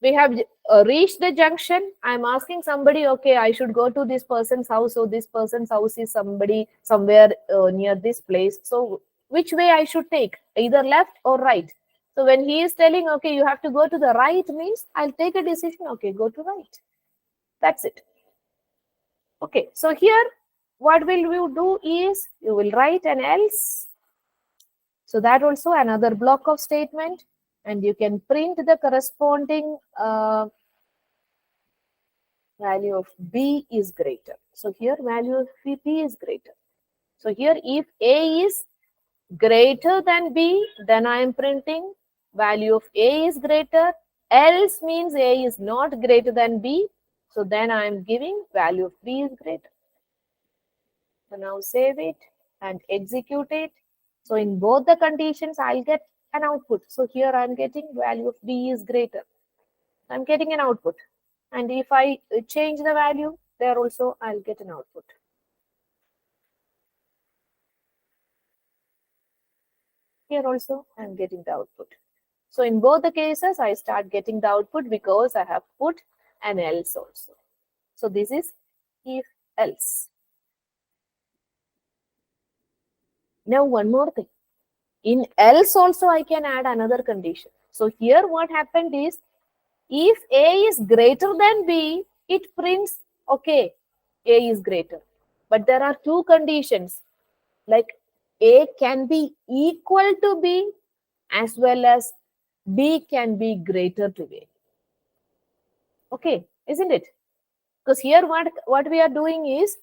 we have reached the junction. I'm asking somebody, okay, I should go to this person's house. So this person's house is somewhere near this place. So which way I should take? Either left or right. So when he is telling, okay, you have to go to the right means I'll take a decision. Okay, go to right. That's it. Okay, so here what will you do is you will write an else. So that also another block of statement and you can print the corresponding value of b is greater. So here value of b is greater. So here if a is greater than b, then I am printing value of a is greater. Else means a is not greater than b. So then I am giving value of b is greater. So now save it and execute it. So in both the conditions, I'll get an output. So here I'm getting value of b is greater. I'm getting an output. And if I change the value, there also I'll get an output. Here also I'm getting the output. So in both the cases, I start getting the output because I have put an else also. So this is if else. Now one more thing. In else also I can add another condition. So here what happened is if a is greater than b, it prints okay, a is greater. But there are two conditions like a can be equal to b as well as b can be greater to a. Okay, isn't it? Because here what we are doing is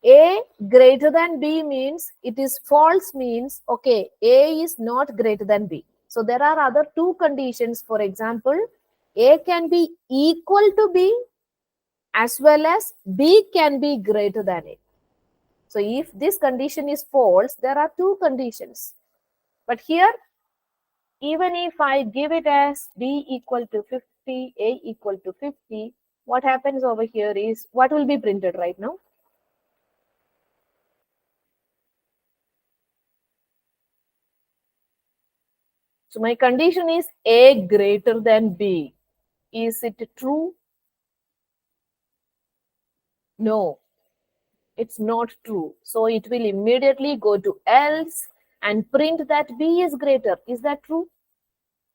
a greater than b means it is false means okay, a is not greater than b. So there are other two conditions. For example, a can be equal to b as well as b can be greater than a. So if this condition is false, there are two conditions. But here Even if I give it as B equal to 50, A equal to 50, what happens over here is, what will be printed right now? So my condition is A greater than B. Is it true? No, it's not true. So it will immediately go to else and print that B is greater. Is that true?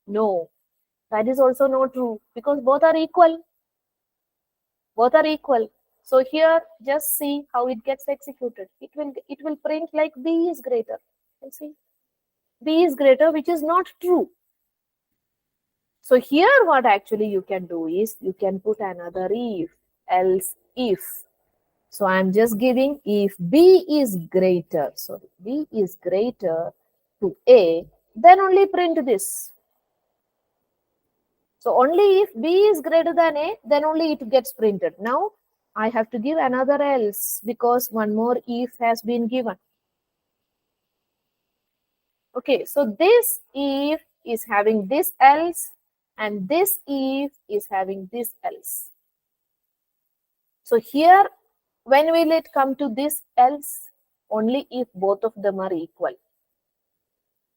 No, that is also not true because both are equal. Both are equal. So here, just see how it gets executed. It will print like B is greater. You see, B is greater, which is not true. So here, what actually you can do is you can put another if, else if. So I'm just giving if B is greater, so B is greater to A, then only print this. So only if B is greater than A, then only it gets printed. Now I have to give another else because one more if has been given. Okay, so this if is having this else and this if is having this else. So here, when will it come to this else? Only if both of them are equal.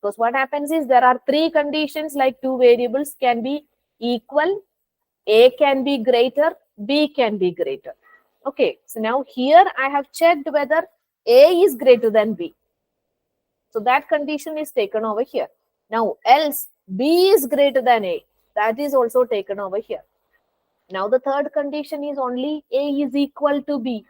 Because what happens is there are three conditions, like two variables can be equal, A can be greater, B can be greater. Okay, so now here I have checked whether A is greater than B. So that condition is taken over here. Now else B is greater than A. That is also taken over here. Now the third condition is only A is equal to B.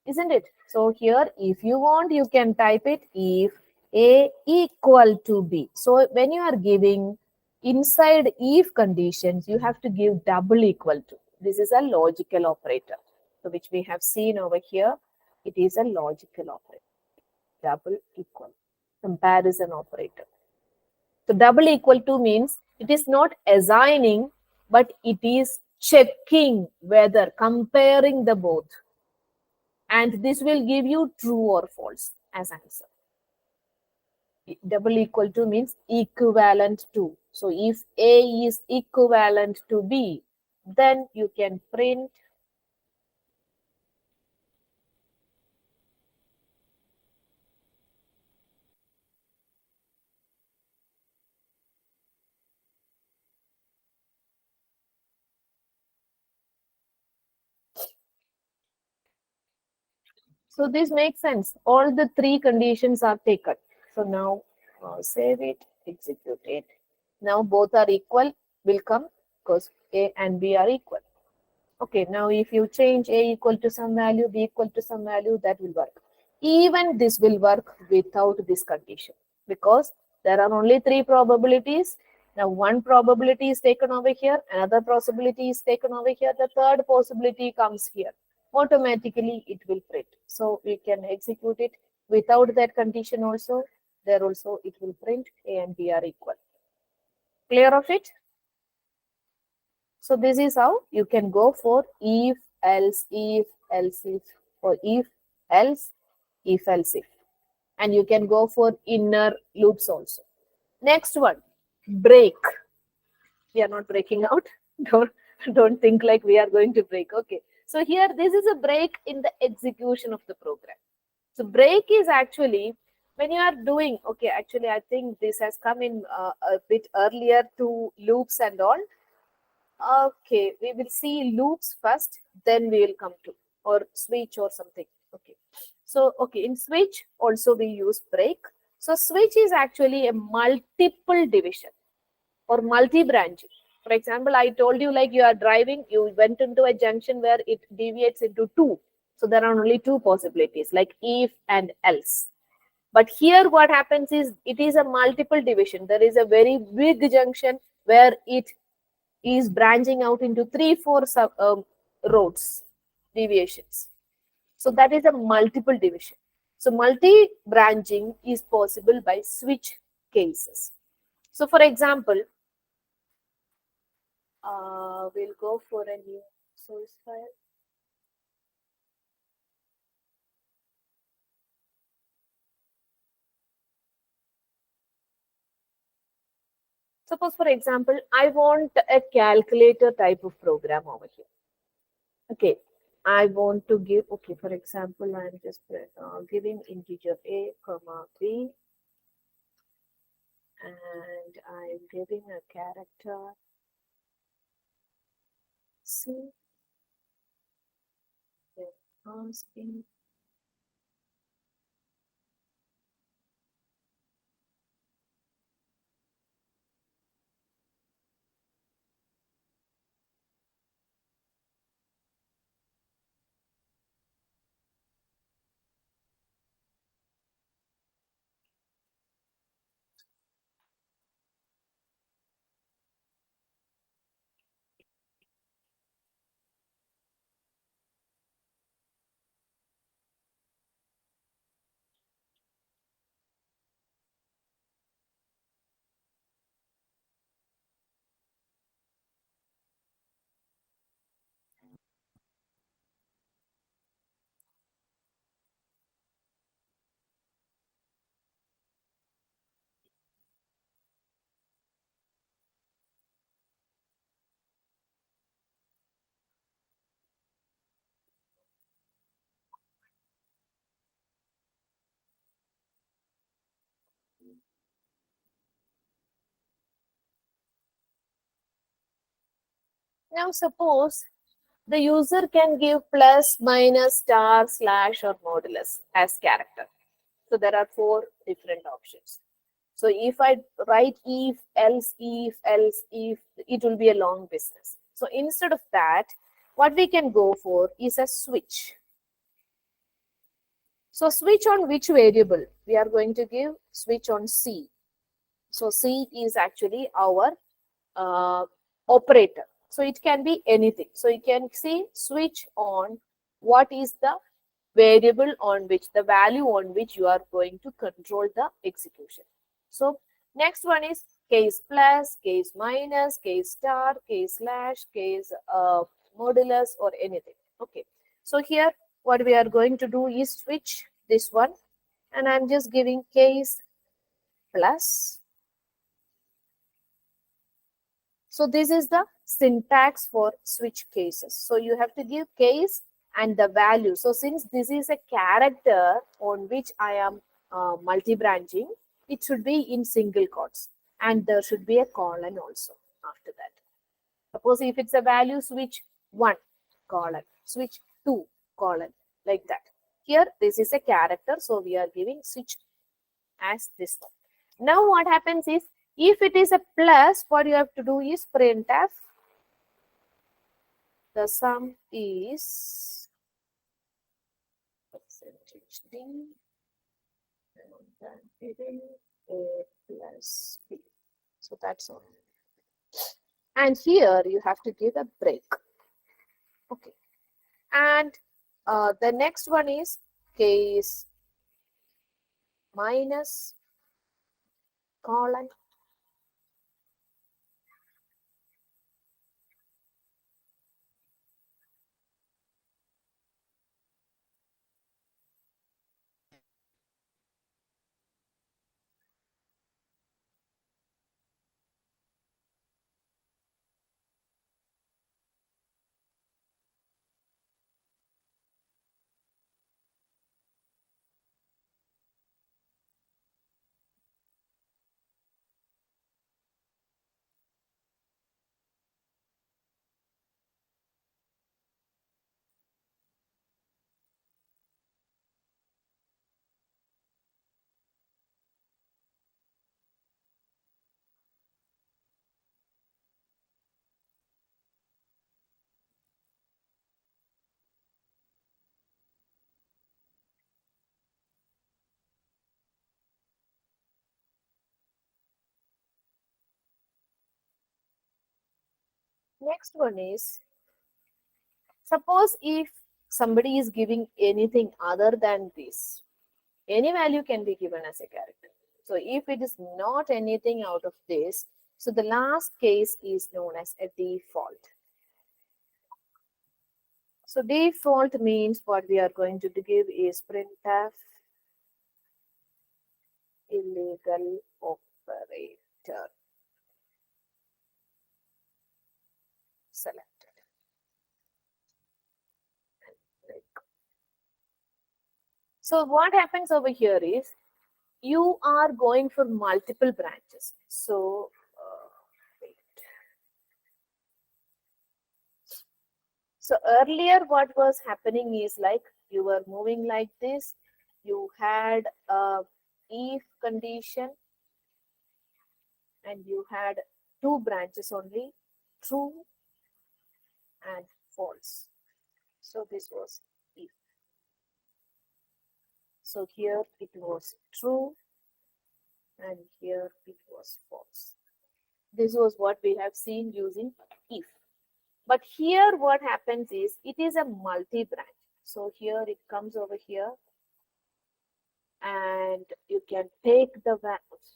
Isn't it? So here, if you want, you can type it if A equal to B. So when you are giving inside if conditions, you have to give double equal to. This is a logical operator. So which we have seen over here, it is a logical operator. Double equal, comparison operator. So double equal to means it is not assigning, but it is checking whether, comparing the both. And this will give you true or false as answer. Double equal to means equivalent to. So if A is equivalent to B, then you can print so this makes sense. All the three conditions are taken. So now save it, execute it. Now both are equal will come because A and B are equal. Okay, now if you change A equal to some value, B equal to some value, that will work. Even this will work without this condition because there are only three probabilities. Now one probability is taken over here, another possibility is taken over here, the third possibility comes here. Automatically it will print. So we can execute it without that condition also. There also it will print A and B are equal. Clear of it? So this is how you can go for if, else, if, or if, else, if. And you can go for inner loops also. Next one, break. We are not breaking out. Don't think like we are going to break. Okay. So here, this is a break in the execution of the program. So break is actually when you are doing, okay, actually I think this has come in a bit earlier to loops and all. Okay, we will see loops first, then we will come to, or switch or something. Okay. So, okay, in switch also we use break. So switch is actually a multiple division or multi-branching. For example, I told you like you are driving, you went into a junction where it deviates into two. So there are only two possibilities like if and else. But here what happens is it is a multiple division. There is a very big junction where it is branching out into 3-4 roads, deviations. So that is a multiple division. So multi-branching is possible by switch cases. So for example, we'll go for a new source file. Suppose, for example, I want a calculator type of program over here. Okay, I want to give, okay, for example, I'm just giving integer a comma b, and I'm giving a character c, then asking. Now, suppose the user can give plus, minus, star, slash, or modulus as character. So there are 4 different options. So if I write if, else, it will be a long business. So instead of that, what we can go for is a switch. So switch on which variable? We are going to give switch on C. So C is actually our operator. So it can be anything. So you can see switch on what is the variable on which, the value on which you are going to control the execution. So next one is case plus, case minus, case star, case slash, case modulus, or anything. Okay. So here what we are going to do is switch this one, and I'm just giving case plus. So this is the syntax for switch cases. So you have to give case and the value. So since this is a character on which I am multi-branching, it should be in single quotes, and there should be a colon also after that. Suppose if it's a value, switch 1 colon, switch 2 colon, like that. Here this is a character, so we are giving switch as this one. Now what happens is, if it is a plus, what you have to do is printf the sum is percentage d and then giving a plus b. So that's all. And here you have to give a break. Okay. And the next one is case minus colon. Next one is, suppose if somebody is giving anything other than this, any value can be given as a character. So if it is not anything out of this, so the last case is known as a default. So default means what we are going to give is printf illegal operator. selected. Like, so what happens over here is you are going for multiple branches. So wait. So earlier what was happening is like you were moving like this. You had a if condition and you had two branches only, true and false. So this was if. So here it was true and here it was false. This was what we have seen using if. But here what happens is it is a multi-branch. So here it comes over here and you can take the values.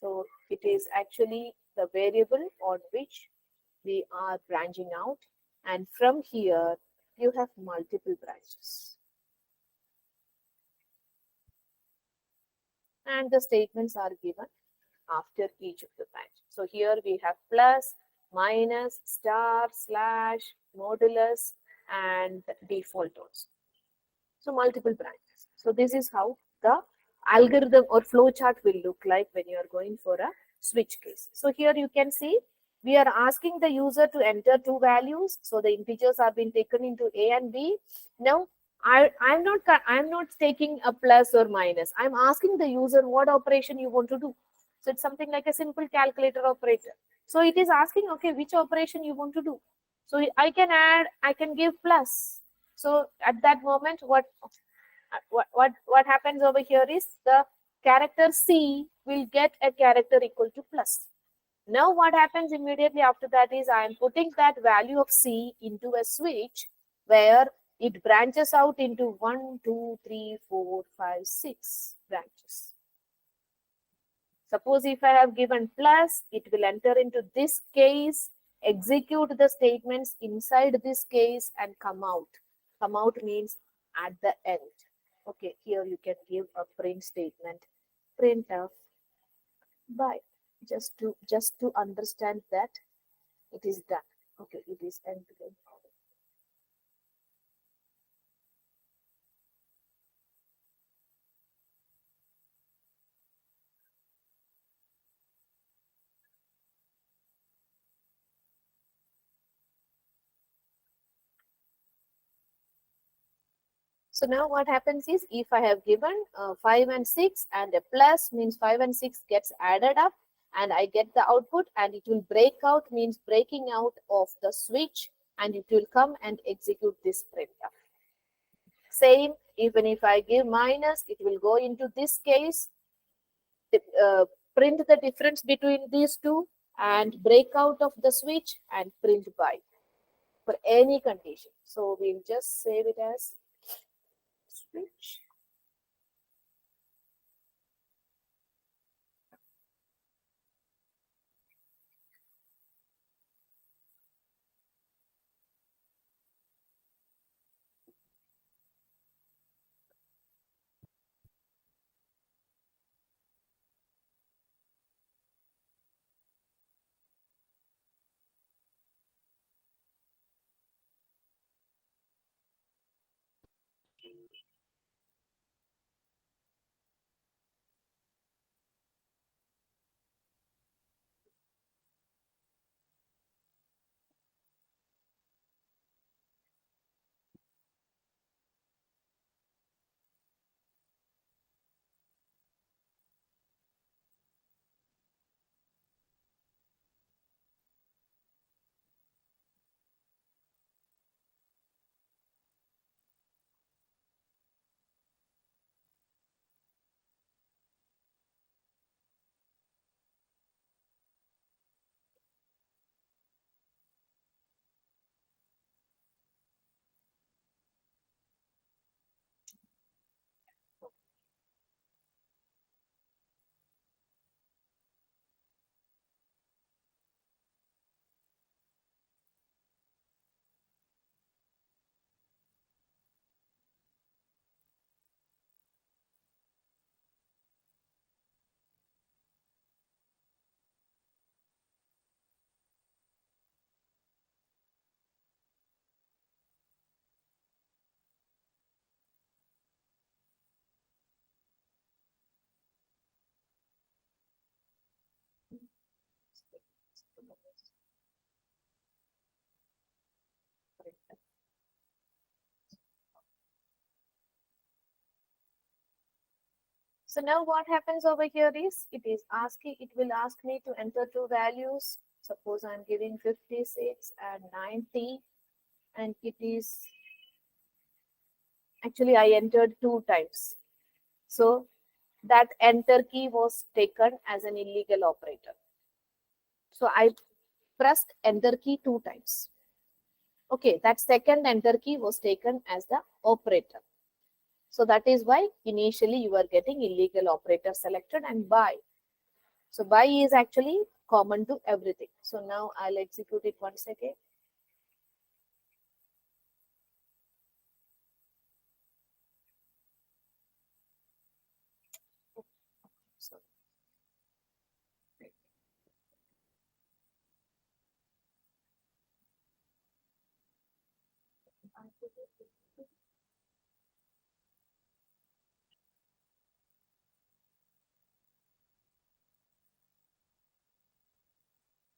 So it is actually the variable on which we are branching out, and from here you have multiple branches. And the statements are given after each of the branch. So here we have plus, minus, star, slash, modulus, and default also. So multiple branches. So this is how the algorithm or flow chart will look like when you are going for a switch case. So here you can see we are asking the user to enter two values. So the integers are being taken into A and B. Now I'm not taking a plus or minus. I'm asking the user what operation you want to do. So it's something like a simple calculator operator. So it is asking, okay, which operation you want to do. So I can add, I can give plus. So at that moment, what happens over here is the character C will get a character equal to plus. Now what happens immediately after that is I am putting that value of C into a switch where it branches out into 1, 2, 3, 4, 5, 6 branches. Suppose if I have given plus, it will enter into this case, execute the statements inside this case and come out. Come out means at the end. Okay, here you can give a print statement, printf by just to understand that it is done. Okay, it is end to end. So now what happens is if I have given 5 and 6 and a plus means 5 and 6 gets added up and I get the output and it will break out means breaking out of the switch and it will come and execute this printf. Same, even if I give minus, it will go into this case, print the difference between these two and break out of the switch and print by for any condition. So we'll just save it as switch. So now what happens over here is it will ask me to enter two values. Suppose I'm giving 56 and 90, and it is actually I entered two times. So that enter key was taken as an illegal operator. So I pressed enter key two times. Okay, that second enter key was taken as the operator. So that is why initially you are getting illegal operator selected and by. So by is actually common to everything. So now I'll execute it once again. So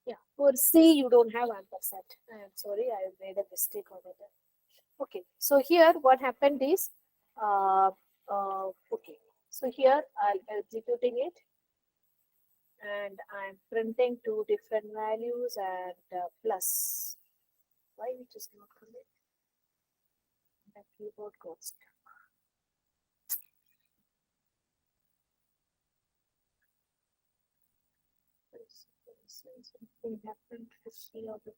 yeah, for C you don't have ampersand. I am sorry, I made a mistake over there. Okay, so here what happened is, okay, so here I'll executing it and I'm printing two different values and plus. Why it is not coming? The keyboard goes. Something happened to see or the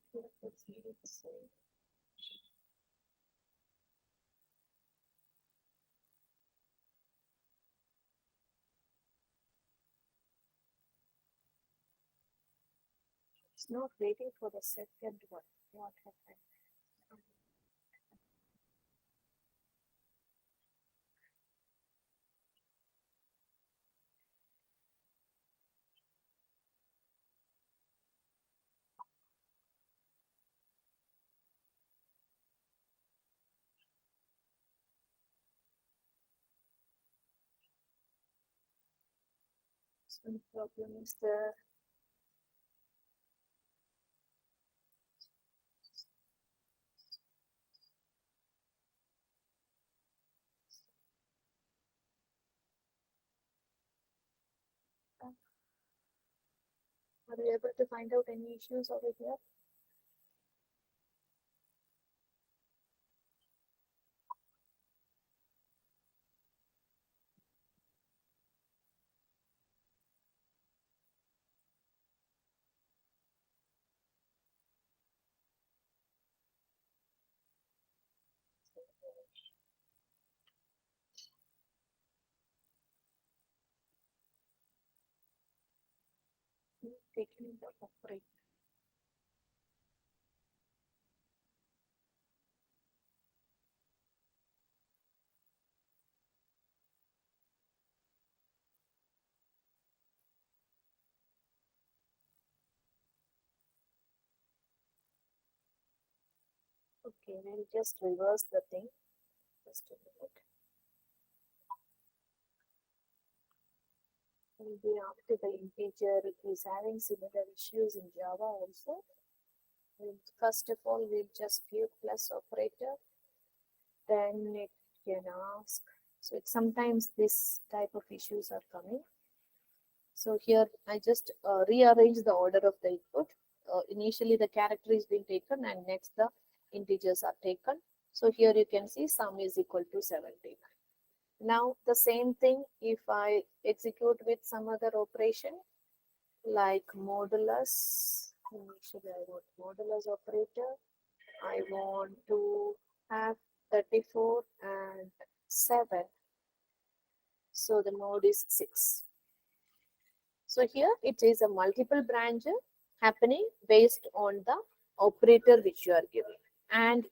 it's not waiting for the second one. What happened? Some problem is there. Are you able to find out any issues over here? Taking the operator. Okay, we'll just reverse the thing. Just a minute. Maybe after the integer is having similar issues in Java also. First of all, we'll just give plus operator. Then it can ask. So it, sometimes this type of issues are coming. So here I just rearrange the order of the input. Initially the character is being taken and next the integers are taken. So here you can see sum is equal to 17. Now the same thing if I execute with some other operation like modulus. Initially I want modulus operator. I want to have 34 and 7. So the mode is 6. So here it is a multiple branch happening based on the operator which you are giving. And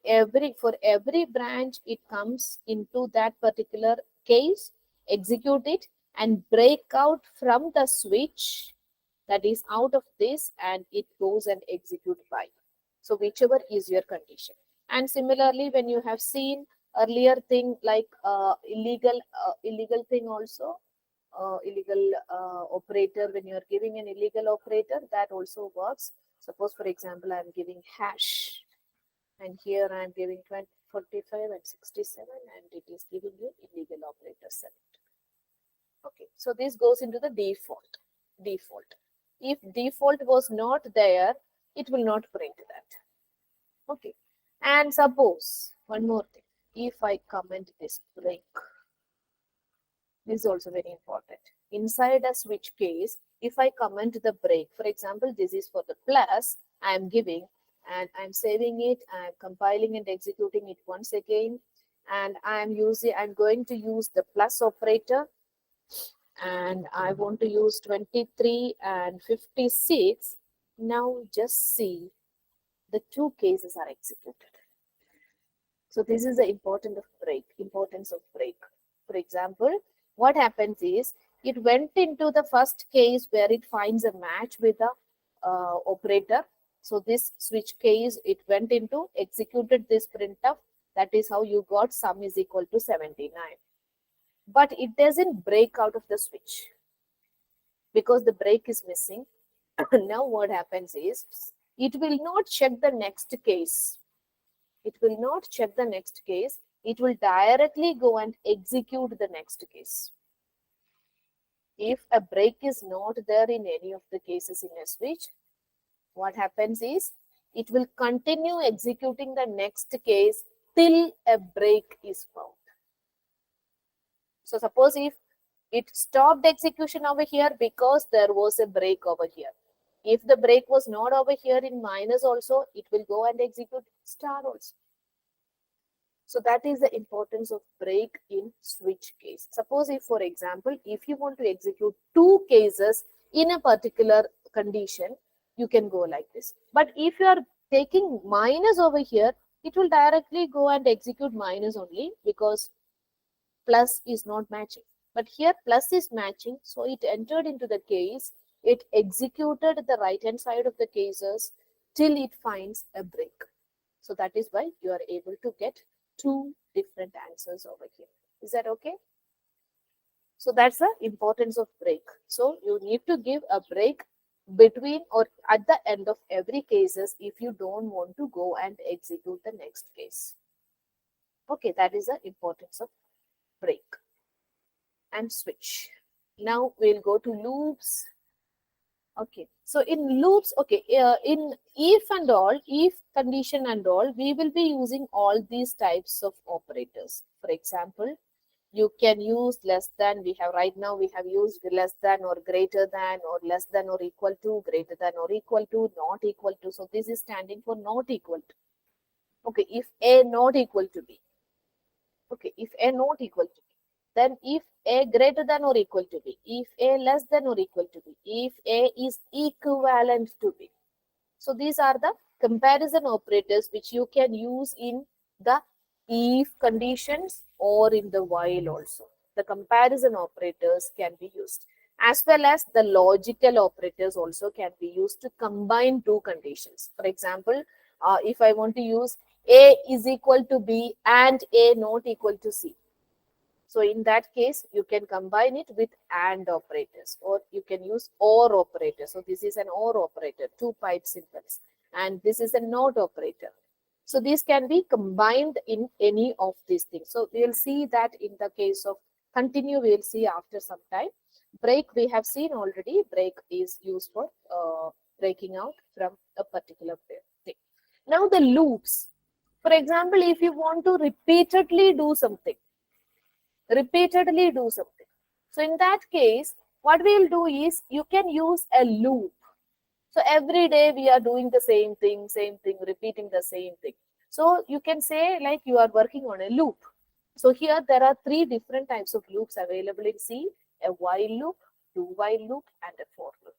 for every branch it comes into that particular case, execute it and break out from the switch that is out of this and it goes and execute by. So whichever is your condition. And similarly, when you have seen earlier thing like illegal thing also, illegal operator, when you are giving an illegal operator, that also works. Suppose for example, I am giving hash and here I am giving 20, 45 and 67 and it is giving you illegal operator select. Okay, so this goes into the default. Default. If default was not there, it will not print that. Okay, and suppose one more thing. If I comment this break, this is also very important. Inside a switch case, if I comment the break, for example, this is for the plus I am giving, and I'm saving it, I'm compiling and executing it once again, and I'm going to use the plus operator, and I want to use 23 and 56. Now just see the two cases are executed. So this is the importance of break. For example, what happens is it went into the first case where it finds a match with the operator. So this switch case, it went into, executed this printf. That is how you got sum is equal to 79. But it doesn't break out of the switch because the break is missing. Now what happens is it will not check the next case. It will not check the next case. It will directly go and execute the next case. If a break is not there in any of the cases in a switch, what happens is it will continue executing the next case till a break is found. So suppose if it stopped execution over here because there was a break over here. If the break was not over here in minus also, it will go and execute star also. So that is the importance of break in switch case. Suppose if, for example, if you want to execute two cases in a particular condition, you can go like this. But if you are taking minus over here, it will directly go and execute minus only because plus is not matching. But here plus is matching, so it entered into the case, it executed the right hand side of the cases till it finds a break. So that is why you are able to get two different answers over here. Is that okay? So that's the importance of break. So you need to give a break between or at the end of every cases if you don't want to go and execute the next case. Okay, that is the importance of break and switch. Now we'll go to loops. Okay, so in loops, okay, in if and all, if condition and all, we will be using all these types of operators. For example, you can use less than, we have used less than or greater than or less than or equal to, greater than or equal to, not equal to. So this is standing for not equal to. Okay, if A not equal to B. Okay, if A not equal to B, then if A greater than or equal to B, if A less than or equal to B, if A is equivalent to B. So these are the comparison operators which you can use in the if conditions or in the while also. The comparison operators can be used, as well as the logical operators also can be used to combine two conditions. For example, if I want to use A is equal to B and A not equal to C. So in that case, you can combine it with AND operators, or you can use OR operator. So this is an OR operator, two pipe symbols, and this is a NOT operator. So these can be combined in any of these things. So we'll see that in the case of continue, we'll see after some time. Break, we have seen already. Break is used for breaking out from a particular thing. Now the loops. For example, if you want to repeatedly do something, so in that case, what we'll do is you can use a loop. So every day we are doing the same thing, repeating the same thing. So you can say like you are working on a loop. So here there are three different types of loops available in C: a while loop, do while loop, and a for loop.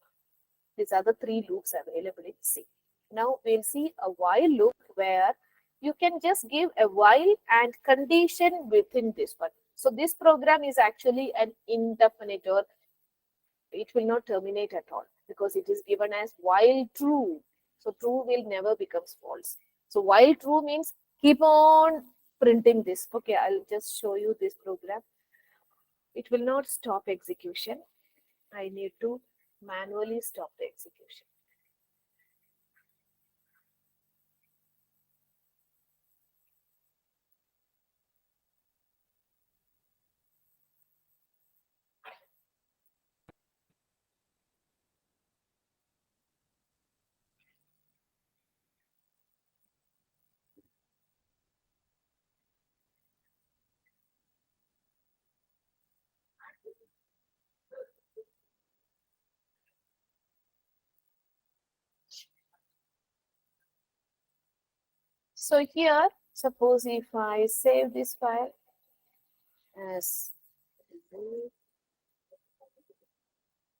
These are the three loops available in C. Now we'll see a while loop where you can just give a while and condition within this one. So this program is actually an indefinite, or it will not terminate at all because it is given as while true. So true will never becomes false. So while true means keep on printing this. Okay, I'll just show you this program. It will not stop execution. I need to manually stop the execution. So here, suppose if I save this file as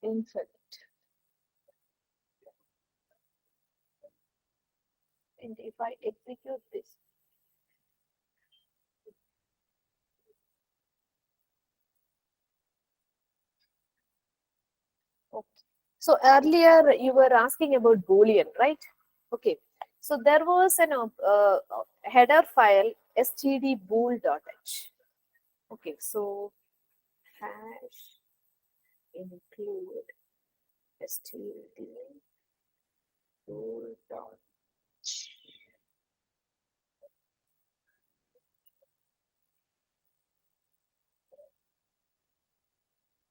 infinite, and if I execute this, okay. So earlier you were asking about Boolean, right? Okay. So there was an header file stdbool.h. Okay. So hash include stdbool.h.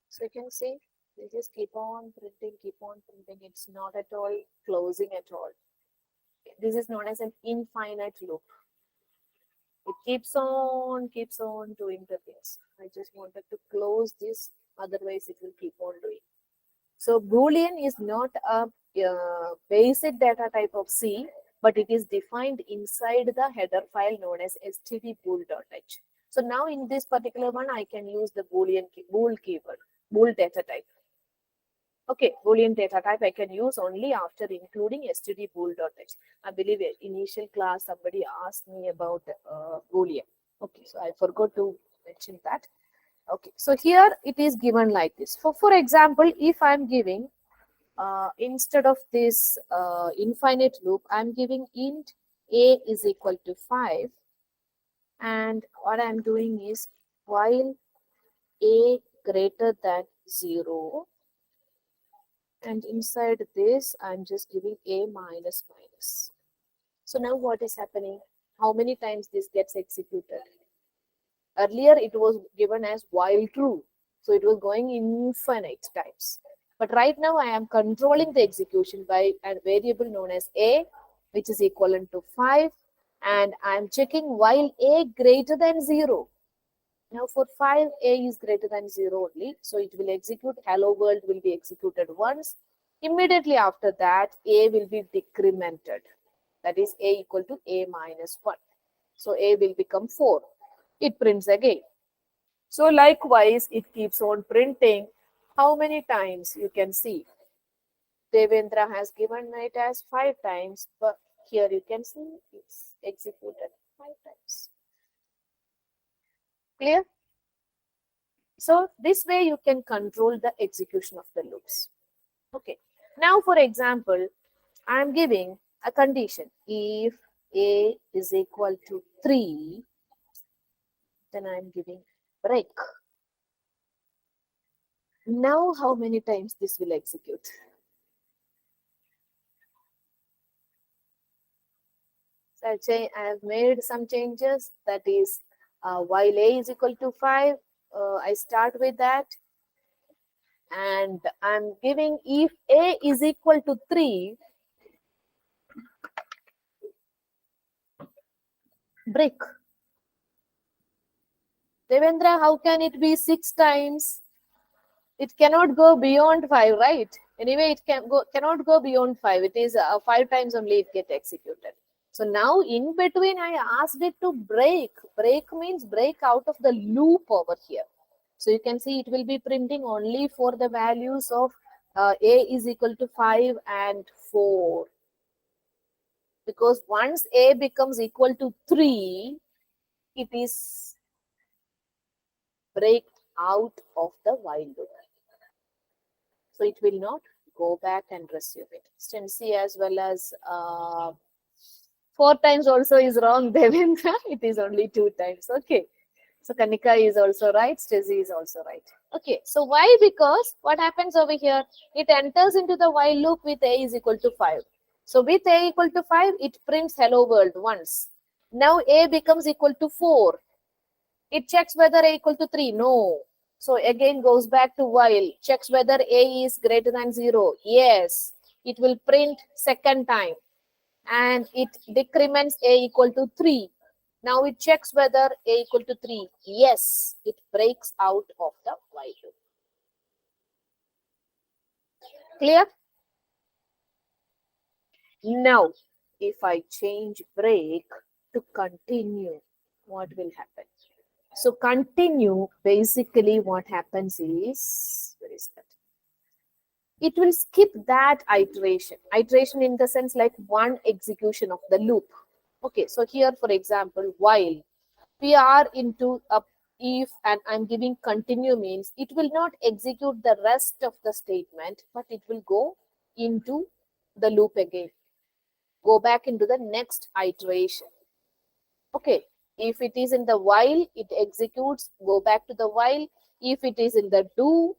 So you can see they just keep on printing, keep on printing. It's not at all closing at all. This is known as an infinite loop. It keeps on doing the things. I just wanted to close this, otherwise it will keep on doing. So Boolean is not a basic data type of C, but it is defined inside the header file known as stdbool.h. So now in this particular one, I can use the bool keyword, bool data type. Okay, Boolean data type I can use only after including stdbool.h. I believe in initial class somebody asked me about Boolean. Okay, so I forgot to mention that. Okay, so here it is given like this. For example, if I'm giving instead of this infinite loop, I'm giving int a is equal to 5, and what I'm doing is while a greater than 0, and inside this I'm just giving a minus minus. So now what is happening? How many times this gets executed? Earlier it was given as while true, so it was going infinite times. But right now I am controlling the execution by a variable known as a, which is equivalent to 5, and I am checking while a greater than 0. Now for 5, a is greater than 0 only, so it will execute hello world will be executed once. Immediately after that, a will be decremented. That is a equal to a minus 1. So a will become 4. It prints again. So likewise, it keeps on printing. How many times you can see? Devendra has given it as 5 times, but here you can see it's executed 5 times. Clear? So this way you can control the execution of the loops. Okay. Now, for example, I am giving a condition. If a is equal to 3, then I am giving break. Now, how many times this will execute? So I have made some changes. That is, while a is equal to 5, I start with that. And I'm giving if a is equal to 3, break. Devendra, how can it be 6 times? It cannot go beyond 5, right? Anyway, it cannot go beyond 5. It is 5 times only it get executed. So now in between I asked it to break. Break means break out of the loop over here. So you can see it will be printing only for the values of a is equal to 5 and 4. Because once a becomes equal to 3, it is break out of the while loop. So it will not go back and resume it. Stency as well as 4 times also is wrong, Devendra. It is only 2 times. Okay. So Kanika is also right. Stacy is also right. Okay. So why? Because what happens over here? It enters into the while loop with a is equal to 5. So with a equal to 5, it prints hello world once. Now a becomes equal to 4. It checks whether a equal to 3. No. So again goes back to while. Checks whether a is greater than 0. Yes. It will print second time. And it decrements a equal to 3. Now it checks whether a equal to 3. Yes. It breaks out of the while loop. Clear? Now, if I change break, to continue, what will happen? So continue, basically what happens is, where is that? It will skip that iteration. Iteration in the sense like one execution of the loop. Okay, so here, for example, while we are into a if and I'm giving continue means it will not execute the rest of the statement, but it will go into the loop again, go back into the next iteration. Okay, if it is in the while, it executes, go back to the while. If it is in the do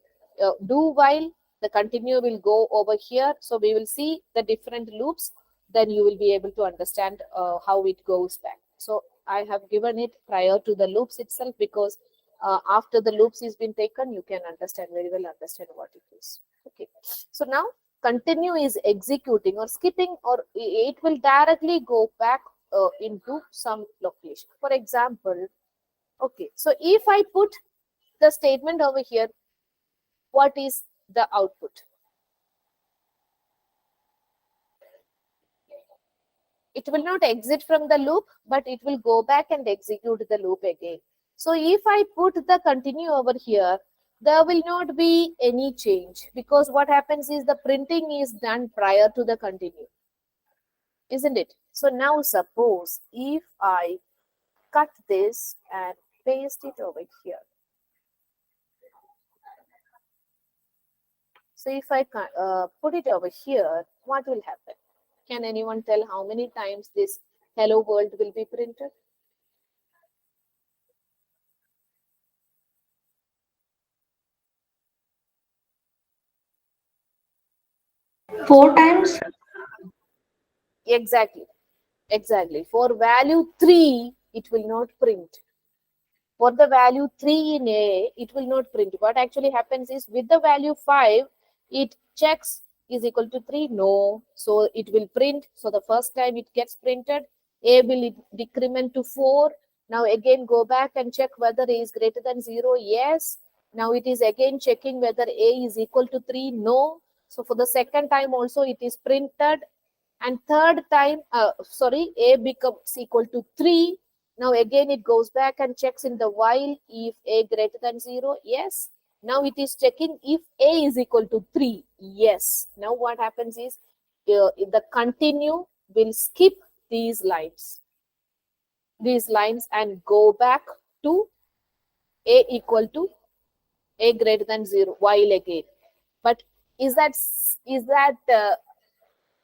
while, the continue will go over here. So we will see the different loops, then you will be able to understand how it goes back. So I have given it prior to the loops itself, because after the loops is been taken, you can understand very well understand what it is. Okay, so now continue is executing or skipping, or it will directly go back into some location. For example, okay, so if I put the statement over here, what is the output? It will not exit from the loop, but it will go back and execute the loop again. So if I put the continue over here, there will not be any change, because what happens is the printing is done prior to the continue, isn't it? So now suppose if I cut this and paste it over here. So if I put it over here, what will happen? Can anyone tell how many times this hello world will be printed? Four times. Exactly. For value 3, it will not print. For the value 3 in A, it will not print. What actually happens is with the value 5, it checks is equal to 3. No. So it will print. So the first time it gets printed, A will decrement to 4. Now again go back and check whether A is greater than 0. Yes. Now it is again checking whether A is equal to 3. No. So for the second time also it is printed. And third time, A becomes equal to 3. Now again it goes back and checks in the while if A greater than 0. Yes. Now it is checking if A is equal to 3. Yes. Now what happens is the continue will skip these lines and go back to A equal to A greater than 0 while again. But is that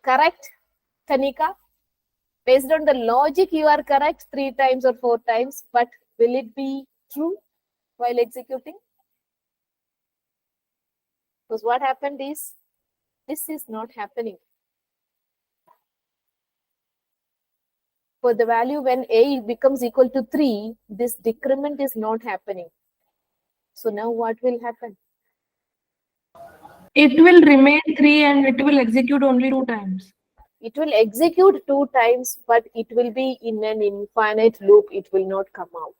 correct, Kanika? Based on the logic, you are correct 3 times or 4 times, but will it be true while executing? Because what happened is, this is not happening. For the value when A becomes equal to 3, this decrement is not happening. So now what will happen? It will remain 3 and it will execute only 2 times. It will execute 2 times, but it will be in an infinite loop. It will not come out,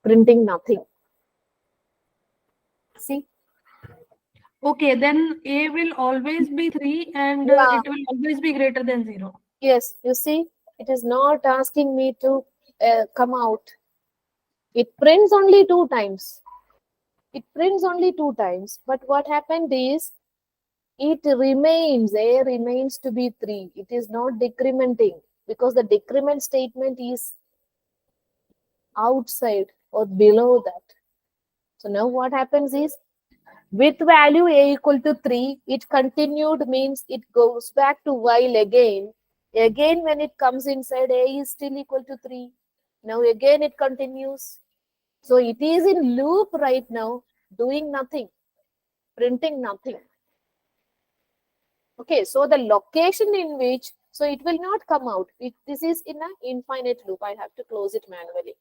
printing nothing. See? Okay, then A will always be 3 and Yeah. it will always be greater than 0. Yes, you see, it is not asking me to come out. It prints only 2 times. But what happened is, A remains to be 3. It is not decrementing, because the decrement statement is outside or below that. So now what happens is, with value A equal to 3, it continued means it goes back to while again. Again, when it comes inside, A is still equal to 3. Now again it continues. So it is in loop right now, doing nothing, printing nothing. Okay, so the location in which, so it will not come out. This is in an infinite loop. I have to close it manually.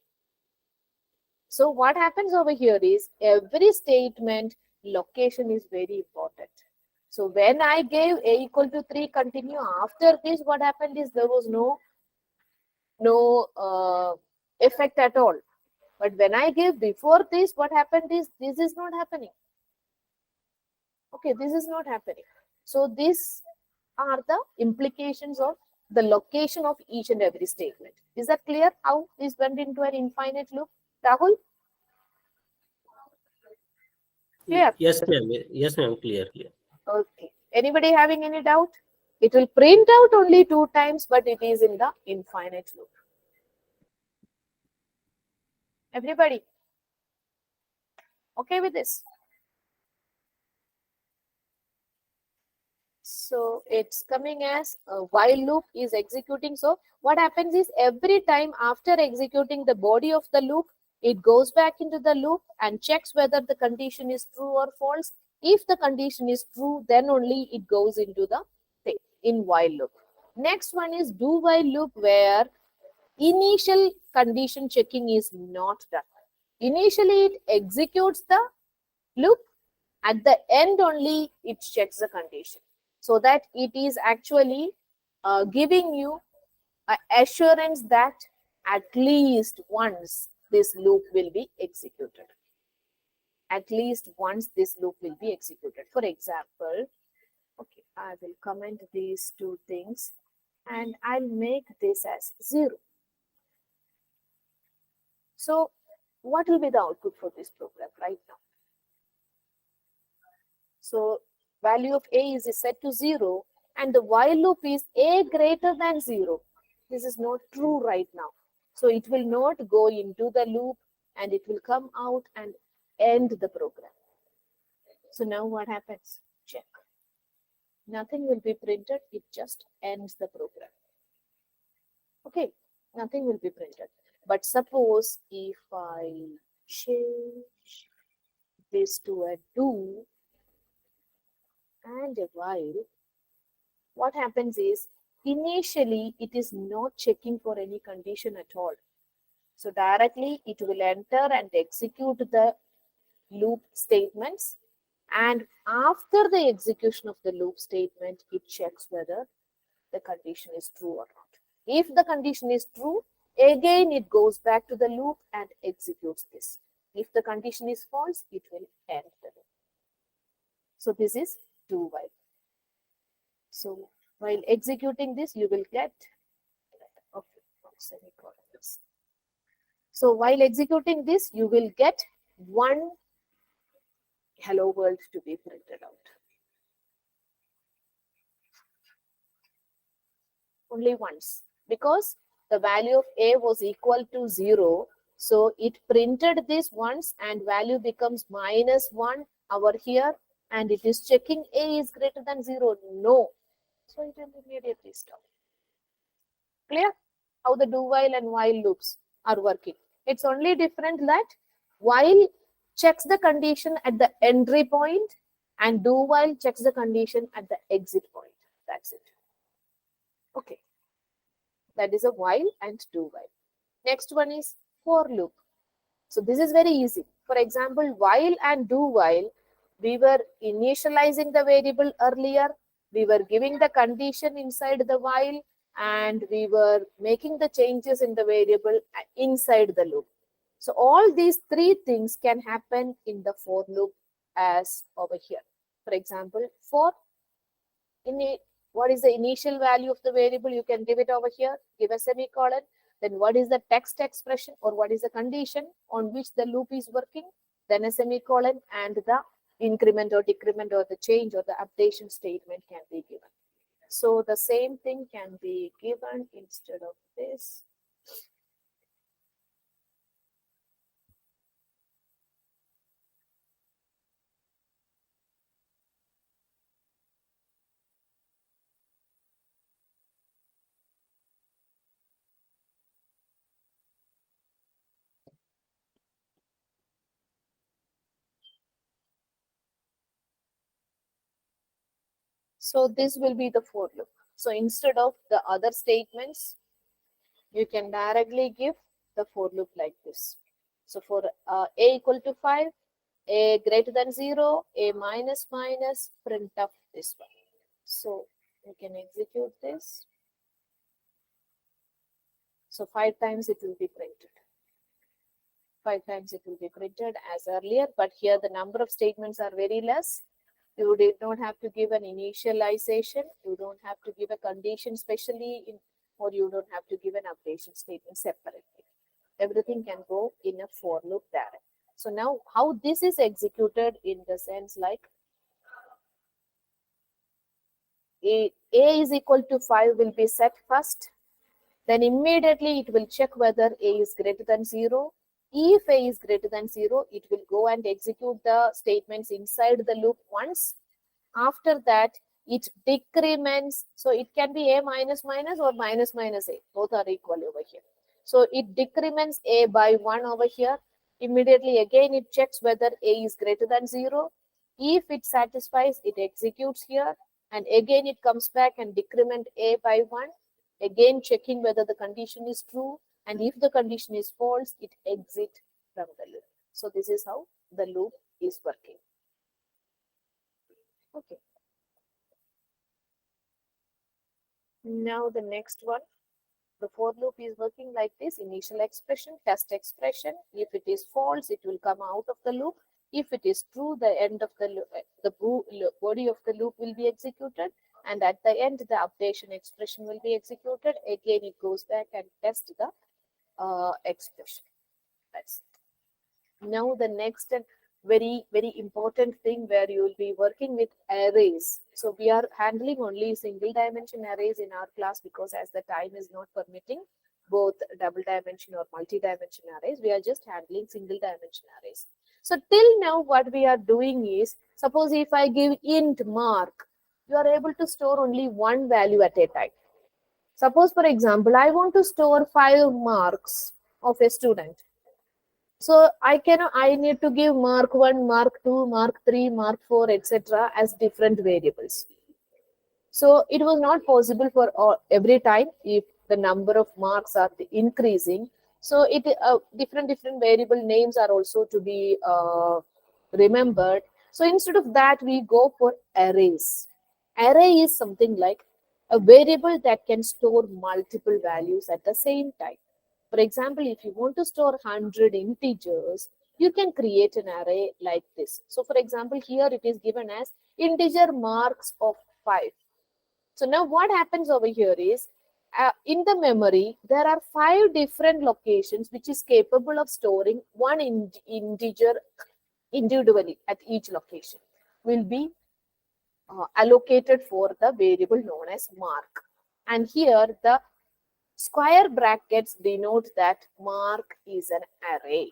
So what happens over here is, every statement location is very important. So when I gave A equal to 3 continue, after this what happened is there was no effect at all. But when I gave before this, what happened is, this is not happening. Okay, this is not happening. So these are the implications of the location of each and every statement. Is that clear how this went into an infinite loop? Rahul? Clear? Yes, ma'am. Yes, ma'am. Clear, clear. Okay. Anybody having any doubt? It will print out only 2 times, but it is in the infinite loop. Everybody okay with this? So it's coming as a while loop is executing. So what happens is every time after executing the body of the loop, it goes back into the loop and checks whether the condition is true or false. If the condition is true, then only it goes into the thing in while loop. Next one is do while loop, where initial condition checking is not done. Initially, it executes the loop. At the end only, it checks the condition, so that it is actually giving you assurance that at least once this loop will be executed. At least once this loop will be executed. For example, okay, I will comment these two things and I'll make this as 0. So what will be the output for this program right now? So value of a is set to 0 and the while loop is a greater than 0. This is not true right now. So it will not go into the loop and it will come out and end the program. So now what happens? Check. Nothing will be printed. It just ends the program. Okay, nothing will be printed. But suppose if I change this to a do and a while, what happens is initially it is not checking for any condition at all. So directly it will enter and execute the loop statements, and after the execution of the loop statement, it checks whether the condition is true or not. If the condition is true, again it goes back to the loop and executes this. If the condition is false, it will end the loop. So this is do while. So while executing this, you will get, okay, semicolon this. So while executing this, you will get one hello world to be printed out. Only once, because the value of a was equal to 0. So it printed this once and value becomes -1 over here, and it is checking a is greater than 0. No. So it will immediately stop. Clear? How the do while and while loops are working. It's only different that while checks the condition at the entry point and do while checks the condition at the exit point. That's it. Okay. That is a while and do while. Next one is for loop. So this is very easy. For example, while and do while, we were initializing the variable earlier, we were giving the condition inside the while, and we were making the changes in the variable inside the loop. So all these 3 things can happen in the for loop as over here. For example, for what is the initial value of the variable? You can give it over here, give a semicolon. Then what is the text expression or what is the condition on which the loop is working? Then a semicolon, and the increment or decrement or the change or the updation statement can be given. So the same thing can be given instead of this. So this will be the for loop. So instead of the other statements, you can directly give the for loop like this. So for a equal to 5, a greater than 0, a minus minus, print of this one. So you can execute this. So 5 times it will be printed. 5 times it will be printed as earlier, but here the number of statements are very less. You did not have to give an initialization. You don't have to give a condition specially in, or you don't have to give an updation statement separately. Everything can go in a for loop there. So now how this is executed in the sense like a is equal to 5 will be set first. Then immediately it will check whether a is greater than 0. If a is greater than 0, it will go and execute the statements inside the loop once. After that, it decrements. So it can be a minus minus or minus minus a. Both are equal over here. So it decrements a by 1 over here. Immediately again it checks whether a is greater than 0. If it satisfies, it executes here. And again it comes back and decrement a by 1. Again checking whether the condition is true. And if the condition is false, it exits from the loop. So this is how the loop is working. Okay. Now the next one. The for loop is working like this: initial expression, test expression. If it is false, it will come out of the loop. If it is true, the end of the loop, body of the loop will be executed. And at the end, the updation expression will be executed. Again, it goes back and tests the expression. That's it. Now the next and very important thing where you will be working with arrays. So we are handling only single dimension arrays in our class because as the time is not permitting both double dimension or multi-dimension arrays, we are just handling single dimension arrays. So till now what we are doing is, suppose if I give int mark, you are able to store only one value at a time. Suppose for example, I want to store 5 marks of a student. So I need to give mark 1, mark 2, mark 3, mark 4, etc. as different variables. So it was not possible for every time if the number of marks are increasing. So it different variable names are also to be remembered. So instead of that, we go for arrays. Array is something like a variable that can store multiple values at the same time. For example, if you want to store 100 integers, you can create an array like this. So for example, here it is given as integer marks of 5. So now what happens over here is, in the memory, there are 5 different locations which is capable of storing one integer individually at each location will be allocated for the variable known as mark. And here the square brackets denote that mark is an array.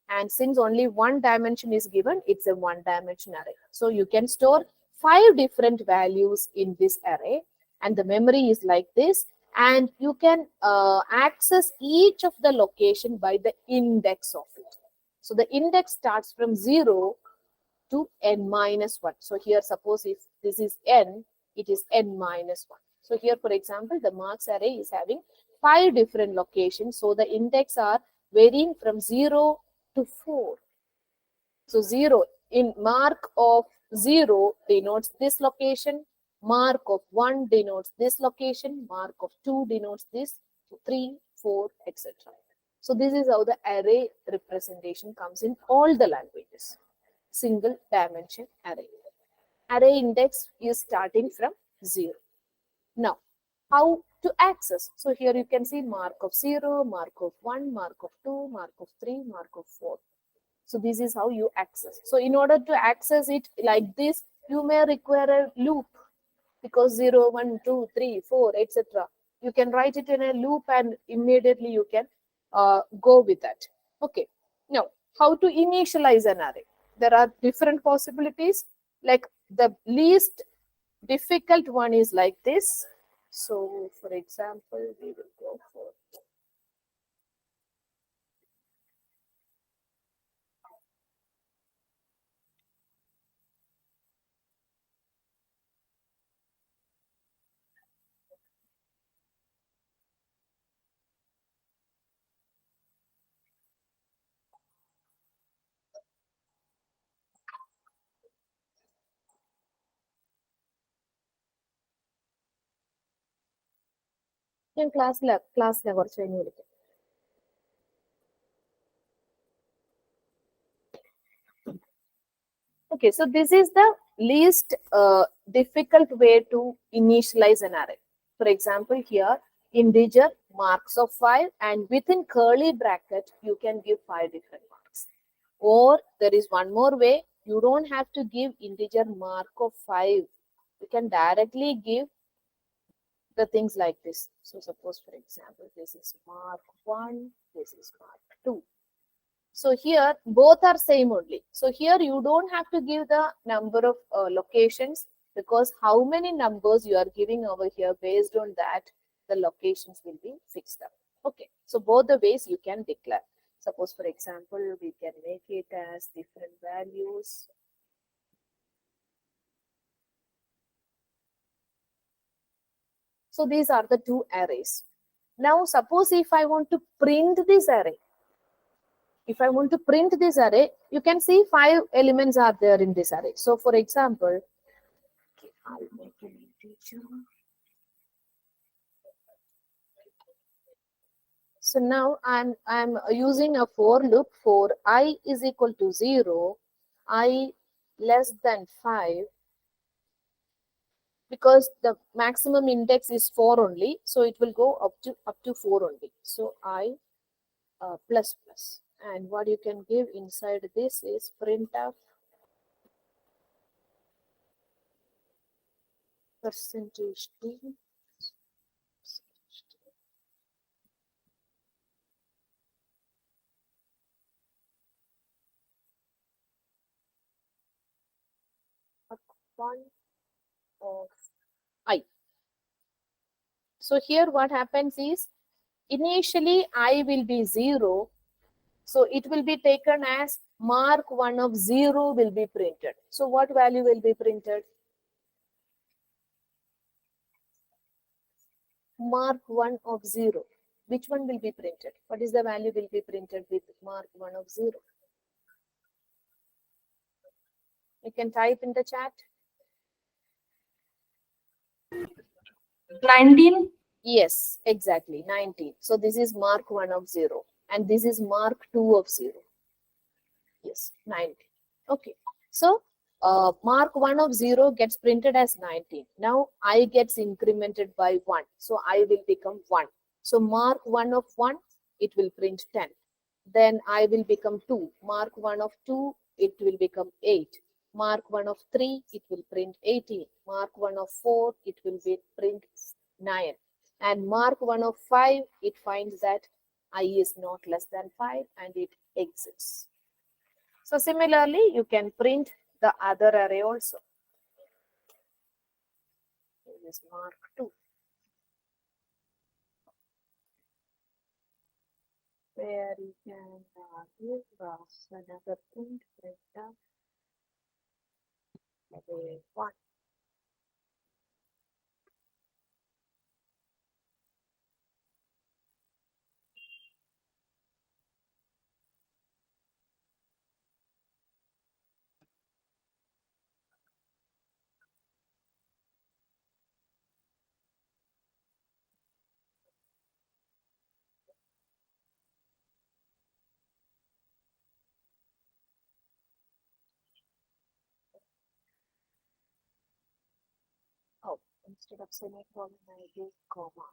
And since only one dimension is given, it's a one dimension array. So you can store 5 different values in this array. And the memory is like this. And you can access each of the location by the index of it. So the index starts from 0 to n minus 1. So here, suppose if this is n, it is n minus 1. So here, for example, the marks array is having 5 different locations. So the index are varying from 0 to 4. So 0 in mark of 0 denotes this location, mark of 1 denotes this location, mark of 2 denotes this, 3, 4, etc. So this is how the array representation comes in all the languages. Single dimension array. Array index is starting from 0. Now, how to access? So here you can see mark of 0, mark of 1, mark of 2, mark of 3, mark of 4. So this is how you access. So in order to access it like this, you may require a loop because 0, 1, 2, 3, 4, etc. You can write it in a loop and immediately you can go with that. Okay. Now, how to initialize an array? There are different possibilities. Like the least difficult one is like this. So, for example, we will go for ഞാൻ ക്ലാസ്സിലെ കുറച്ച് കഴിഞ്ഞ് വിളിക്കാം. Okay. Okay, so this is the least difficult way to initialize an array. For example, here integer marks of 5, and within curly bracket you can give 5 different marks. Or there is one more way, you don't have to give integer mark of 5. You can directly give the things like this. So suppose, for example, this is mark 1, this is mark 2. So here both are same only. So here you don't have to give the number of locations, because how many numbers you are giving over here, based on that the locations will be fixed up. Okay, so both the ways you can declare. Suppose, for example, we can make it as different values. So these are the two arrays. Now suppose if I want to print this array, if I want to print this array, you can see 5 elements are there in this array. So for example, I'll make an integer. So now I'm using a for loop for I is equal to 0, I less than 5, because the maximum index is 4 only, so it will go up to 4 only. So I plus plus, and what you can give inside this is printf percentage d upon of I. So here what happens is, initially I will be 0, so it will be taken as mark 1 of 0 will be printed. So what value will be printed? Mark 1 of 0. Which one will be printed? What is the value will be printed with mark 1 of 0? You can type in the chat. 19. Yes, exactly, 19. So this is mark 1 of 0, and this is mark 2 of 0. Yes, 19. Okay, so mark 1 of 0 gets printed as 19. Now I gets incremented by 1, so I will become 1. So mark 1 of 1, it will print 10. Then I will become 2. Mark 1 of 2, it will become 8. Mark 1 of 3, it will print 18. Mark 1 of 4, it will be print 9. And mark 1 of 5, it finds that I is not less than 5 and it exits. So similarly, you can print the other array also. This is mark 2. Where you can give another print array 1. Oh, instead of semicolon, I give comma.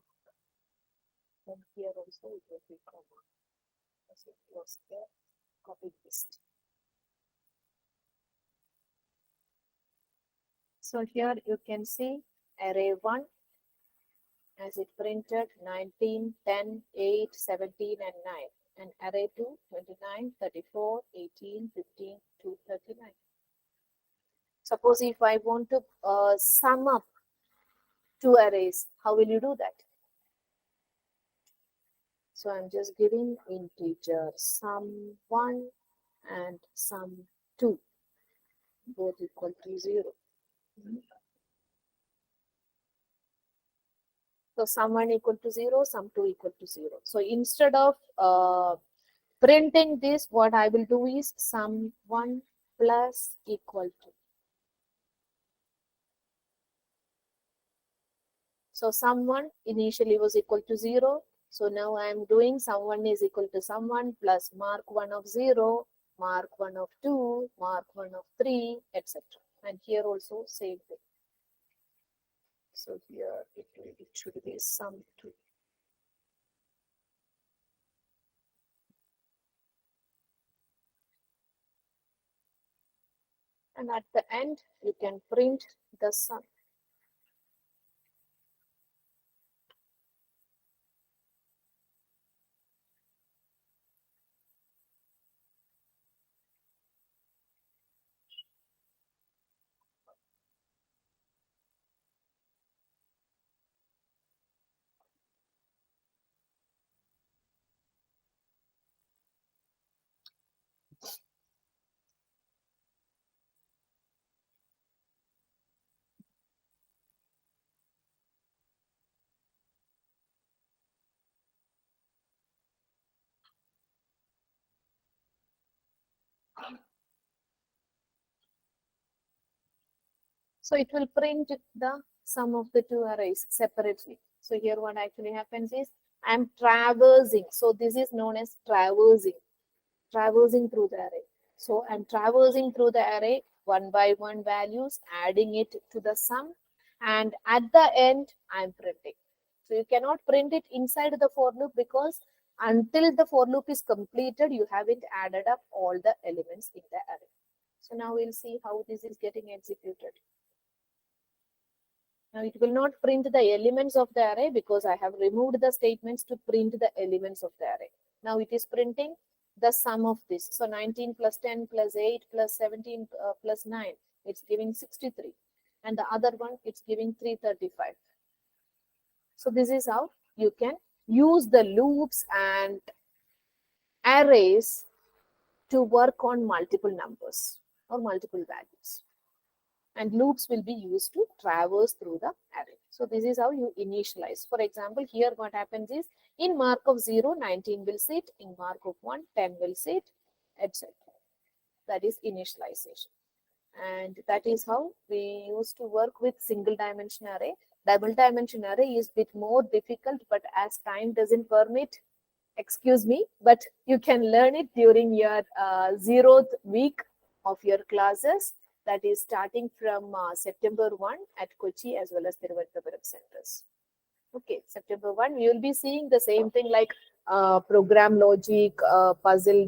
Then here also it will be comma. So close there, copy paste. So here you can see array 1 as it printed 19, 10, 8, 17 and 9. And array 2, 29, 34, 18, 15, 2, 39. Suppose if I want to sum up two arrays, how will you do that? So I'm just giving integer sum1 and sum2, both equal to 0. So sum1 equal to 0, sum2 equal to 0. So instead of printing this, what I will do is sum1 plus equal to. So sum1 initially was equal to 0. So now I am doing sum1 is equal to sum1 plus mark 1 of 0 mark 1 of 2, mark 1 of 3, etc. And here also same thing. So here it should be sum 2. And at the end, you can print the sum. So it will print the sum of the two arrays separately. So here what actually happens is I am traversing. So this is known as traversing through the array. So I'm traversing through the array one by one values, adding it to the sum, and at the end I'm printing. So you cannot print it inside the for loop because until the for loop is completed, you haven't added up all the elements in the array. So now we'll see how this is getting executed. Now it will not print the elements of the array because I have removed the statements to print the elements of the array. Now it is printing the sum of this. So 19 plus 10 plus 8 plus 17 plus 9, it's giving 63. And the other one, it's giving 335. So this is how you can use the loops and arrays to work on multiple numbers or multiple values. And loops will be used to traverse through the array. So this is how you initialize. For example, here what happens is in mark of 0, 19 will sit, in mark of 1, 10 will sit, etc. That is initialization. And that is how we used to work with single dimension array. Double dimension array is a bit more difficult, but as time doesn't permit, excuse me, but you can learn it during your 0th week of your classes. That is starting from September 1 at Kochi as well as Thiruvananthapuram centers. Okay, September 1, we will be seeing the same thing like program logic, puzzle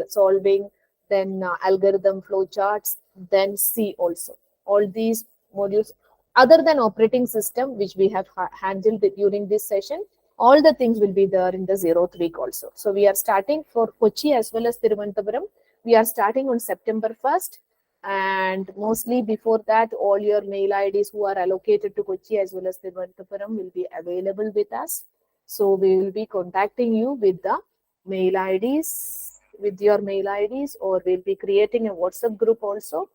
solving, then algorithm flow charts, then C also. All these modules, other than operating system, which we have handled during this session, all the things will be there in the 0th week also. So we are starting for Kochi as well as Thiruvananthapuram. We are starting on September 1st. And mostly before that, all your mail IDs who are allocated to Kochi as well as Thiruvananthapuram will be available with us. So we will be contacting you with the mail IDs, with your mail IDs, or we'll be creating a WhatsApp group also.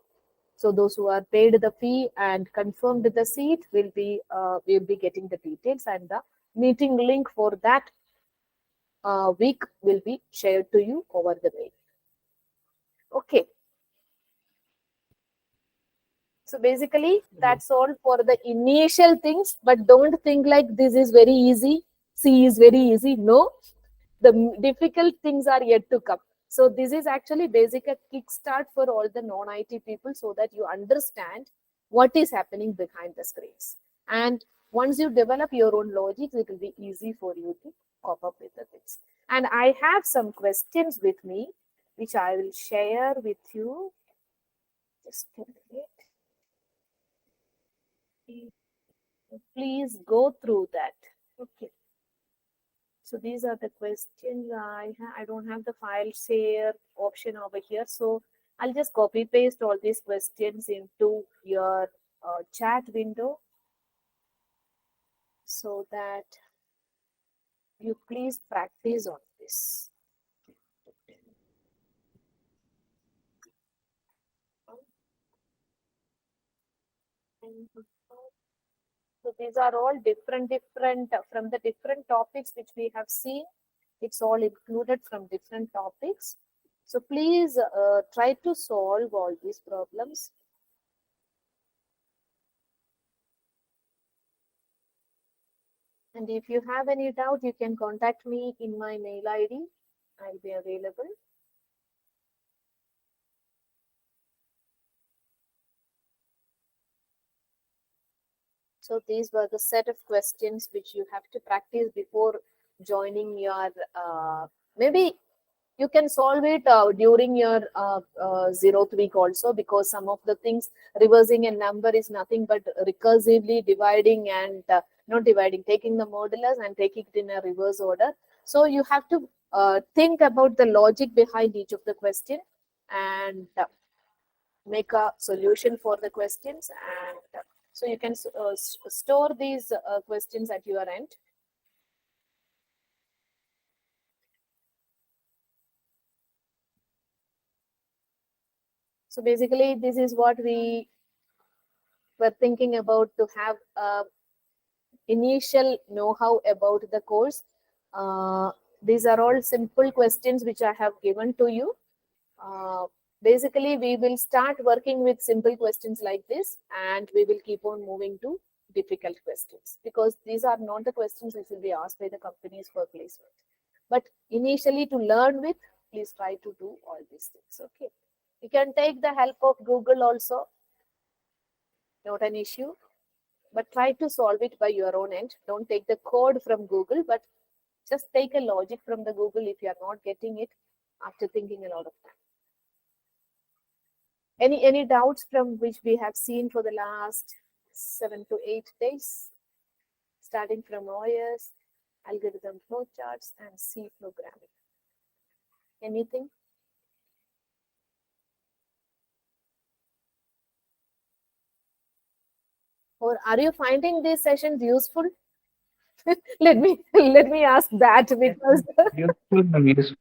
So those who are paid the fee and confirmed the seat will be getting the details, and the meeting link for that week will be shared to you over the mail. Okay. So basically, that's all for the initial things, but don't think like this is very easy. C is very easy. No, the difficult things are yet to come. So this is actually basic a kickstart for all the non-IT people so that you understand what is happening behind the screens. And once you develop your own logic, it will be easy for you to cope up with the things. And I have some questions with me, which I will share with you. Just a minute. Please go through that. Okay. So these are the questions. I don't have the file share option over here. So I'll just copy paste all these questions into your chat window so that you please practice on this. So these are all different from the different topics which we have seen. It's all included from different topics. So please try to solve all these problems. And if you have any doubt, you can contact me in my mail ID. I'll be available. So these were the set of questions which you have to practice before joining your, maybe you can solve it during your 0th week also, because some of the things, reversing a number is nothing but recursively dividing and not dividing, taking the modulus and taking it in a reverse order. So you have to think about the logic behind each of the question and make a solution for the questions, and so you can store these questions at your end. So basically this is what we were thinking about, to have a initial know-how about the course. These are all simple questions which I have given to you. Basically, we will start working with simple questions like this, and we will keep on moving to difficult questions, because these are not the questions which will be asked by the companies for placement. But initially, to learn with, please try to do all these things. Okay. You can take the help of Google also, not an issue, but try to solve it by your own end. Don't take the code from Google, but just take a logic from the Google if you are not getting it after thinking a lot of time. Any doubts from which we have seen for the last 7 to 8 days, starting from OS, algorithm flowcharts, and C programming? Anything? Or are you finding these sessions useful? let me ask that, because Useful, ma'am, useful.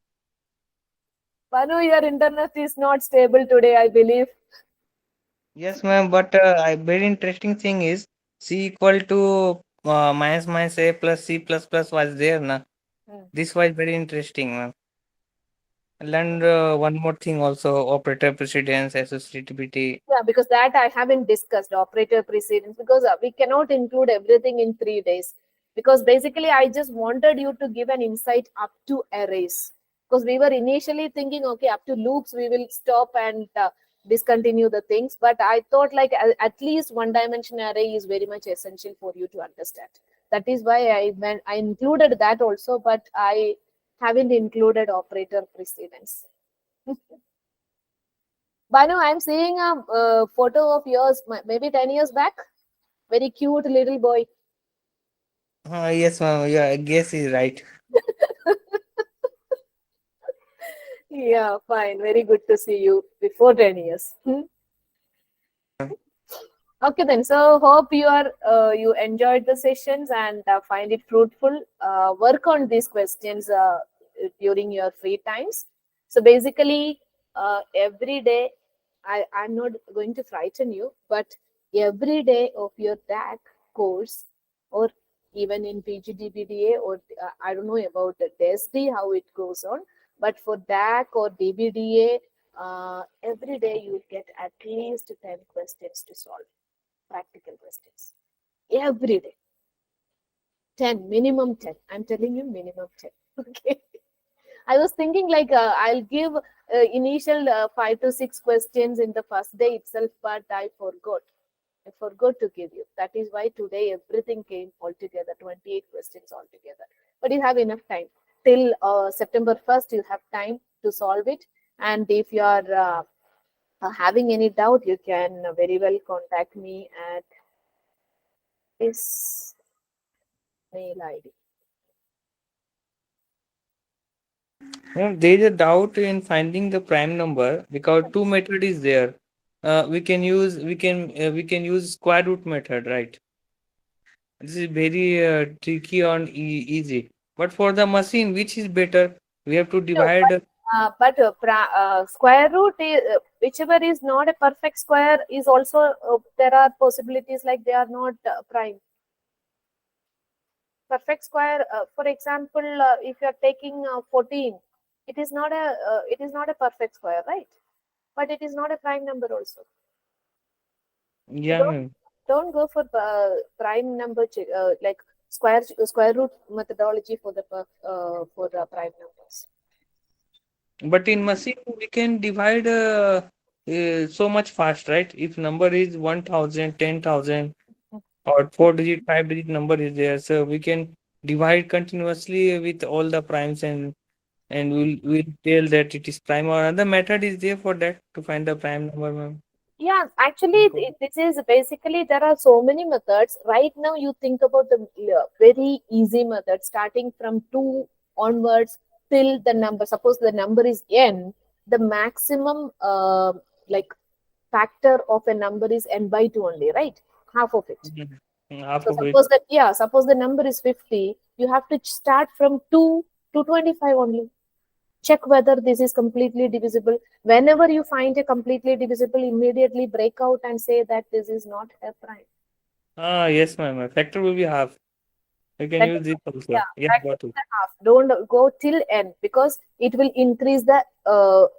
Banu, your internet is not stable today, I believe. Yes, ma'am. But a very interesting thing is C equal to minus minus A plus C plus plus was there, na. Hmm. This was very interesting, ma'am. I learned one more thing also: operator precedence, associativity. Yeah, because that I haven't discussed operator precedence, because we cannot include everything in 3 days. Because basically, I just wanted you to give an insight up to arrays. Because we were initially thinking, okay, up to loops, we will stop and discontinue the things. But I thought, like, at least one dimension array is very much essential for you to understand. That is why I included that also, but I haven't included operator precedence. Banu, I'm seeing a photo of yours, maybe 10 years back. Very cute little boy. Yes, ma'am. Yeah, guess is right. Yeah, fine. Very good to see you before 10 years. Okay, then. So hope you enjoyed the sessions and find it fruitful. Work on these questions during your free times. So basically, every day, I'm not going to frighten you, but every day of your DAC course, or even in PGDBDA, or I don't know about the DSD how it goes on, but for DAC or DBDA, every day you get at least 10 questions to solve, practical questions every day. 10, minimum 10. I'm telling you, minimum 10. Okay. I was thinking, like, I'll give initial 5 to 6 questions in the first day itself, but I forgot. I forgot to give you. That is why today everything came all together, 28 questions altogether. But you have enough time. Till September 1st, you have time to solve it. And if you are having any doubt, you can very well contact me at this mail ID. Ma'am, there is a doubt in finding the prime number because two method is there. We can use square root method, right? This is very tricky and easy. But for the machine, which is better? We have to No, divide. square root is, whichever is not a perfect square is also, there are possibilities like they are not prime. Perfect square, for example, if you are taking 14, it is not a perfect square, right? But it is not a prime number also. So Yeah, ma'am. don't go for prime number, like square root methodology for the prime numbers. But in machine, we can divide so much fast, right? If number is 1,000, 10,000. or 4-digit, 5-digit number is there. So we can divide continuously with all the primes, and we'll tell that it is prime, or another method is there for that to find the prime number, ma'am. Yeah, actually, this is basically there are so many methods. Right now, you think about the very easy method, starting from 2 onwards till the number. Suppose the number is n, the maximum like factor of a number is n by 2 only, right? Half of it. Half So of it. suppose the number is 50, you have to start from 2 to 25 only. Check whether this is completely divisible. Whenever you find a completely divisible, immediately break out and say that this is not a prime. Yes, ma'am. Factor will be half. You can That use is, this also. yeah, Yeah, that got is it. the half. Don't go till n, because it will increase the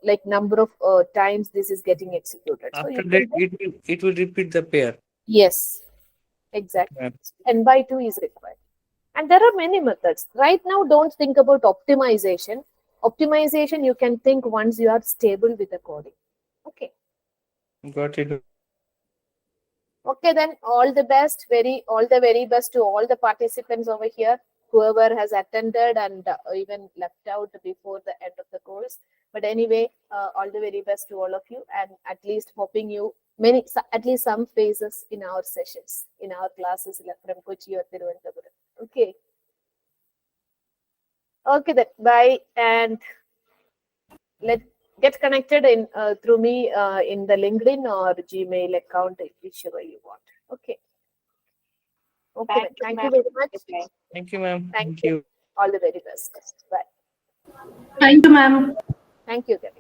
like number of times this is getting executed. So After you that, can do, it will repeat the pair. yes, exactly. Ma'am. N by 2 is required. And there are many methods. Right now, don't think about optimization. Optimization, you can think once you are stable with the coding. Okay. Got it. Okay, then all the best, all the very best to all the participants over here, whoever has attended and even left out before the end of the course. But anyway, all the very best to all of you, and at least hoping you at least some phases in our sessions, in our classes from Kochi or Thiruvananthapuram. Okay. Okay, then bye, and let get connected in through me in the LinkedIn or Gmail account, whichever you want. Okay. Okay, then. Thank you very much. Thank you, ma'am. Thank Thank you. you. All the very best. Bye. Thank you, ma'am. Thank you, Kevin.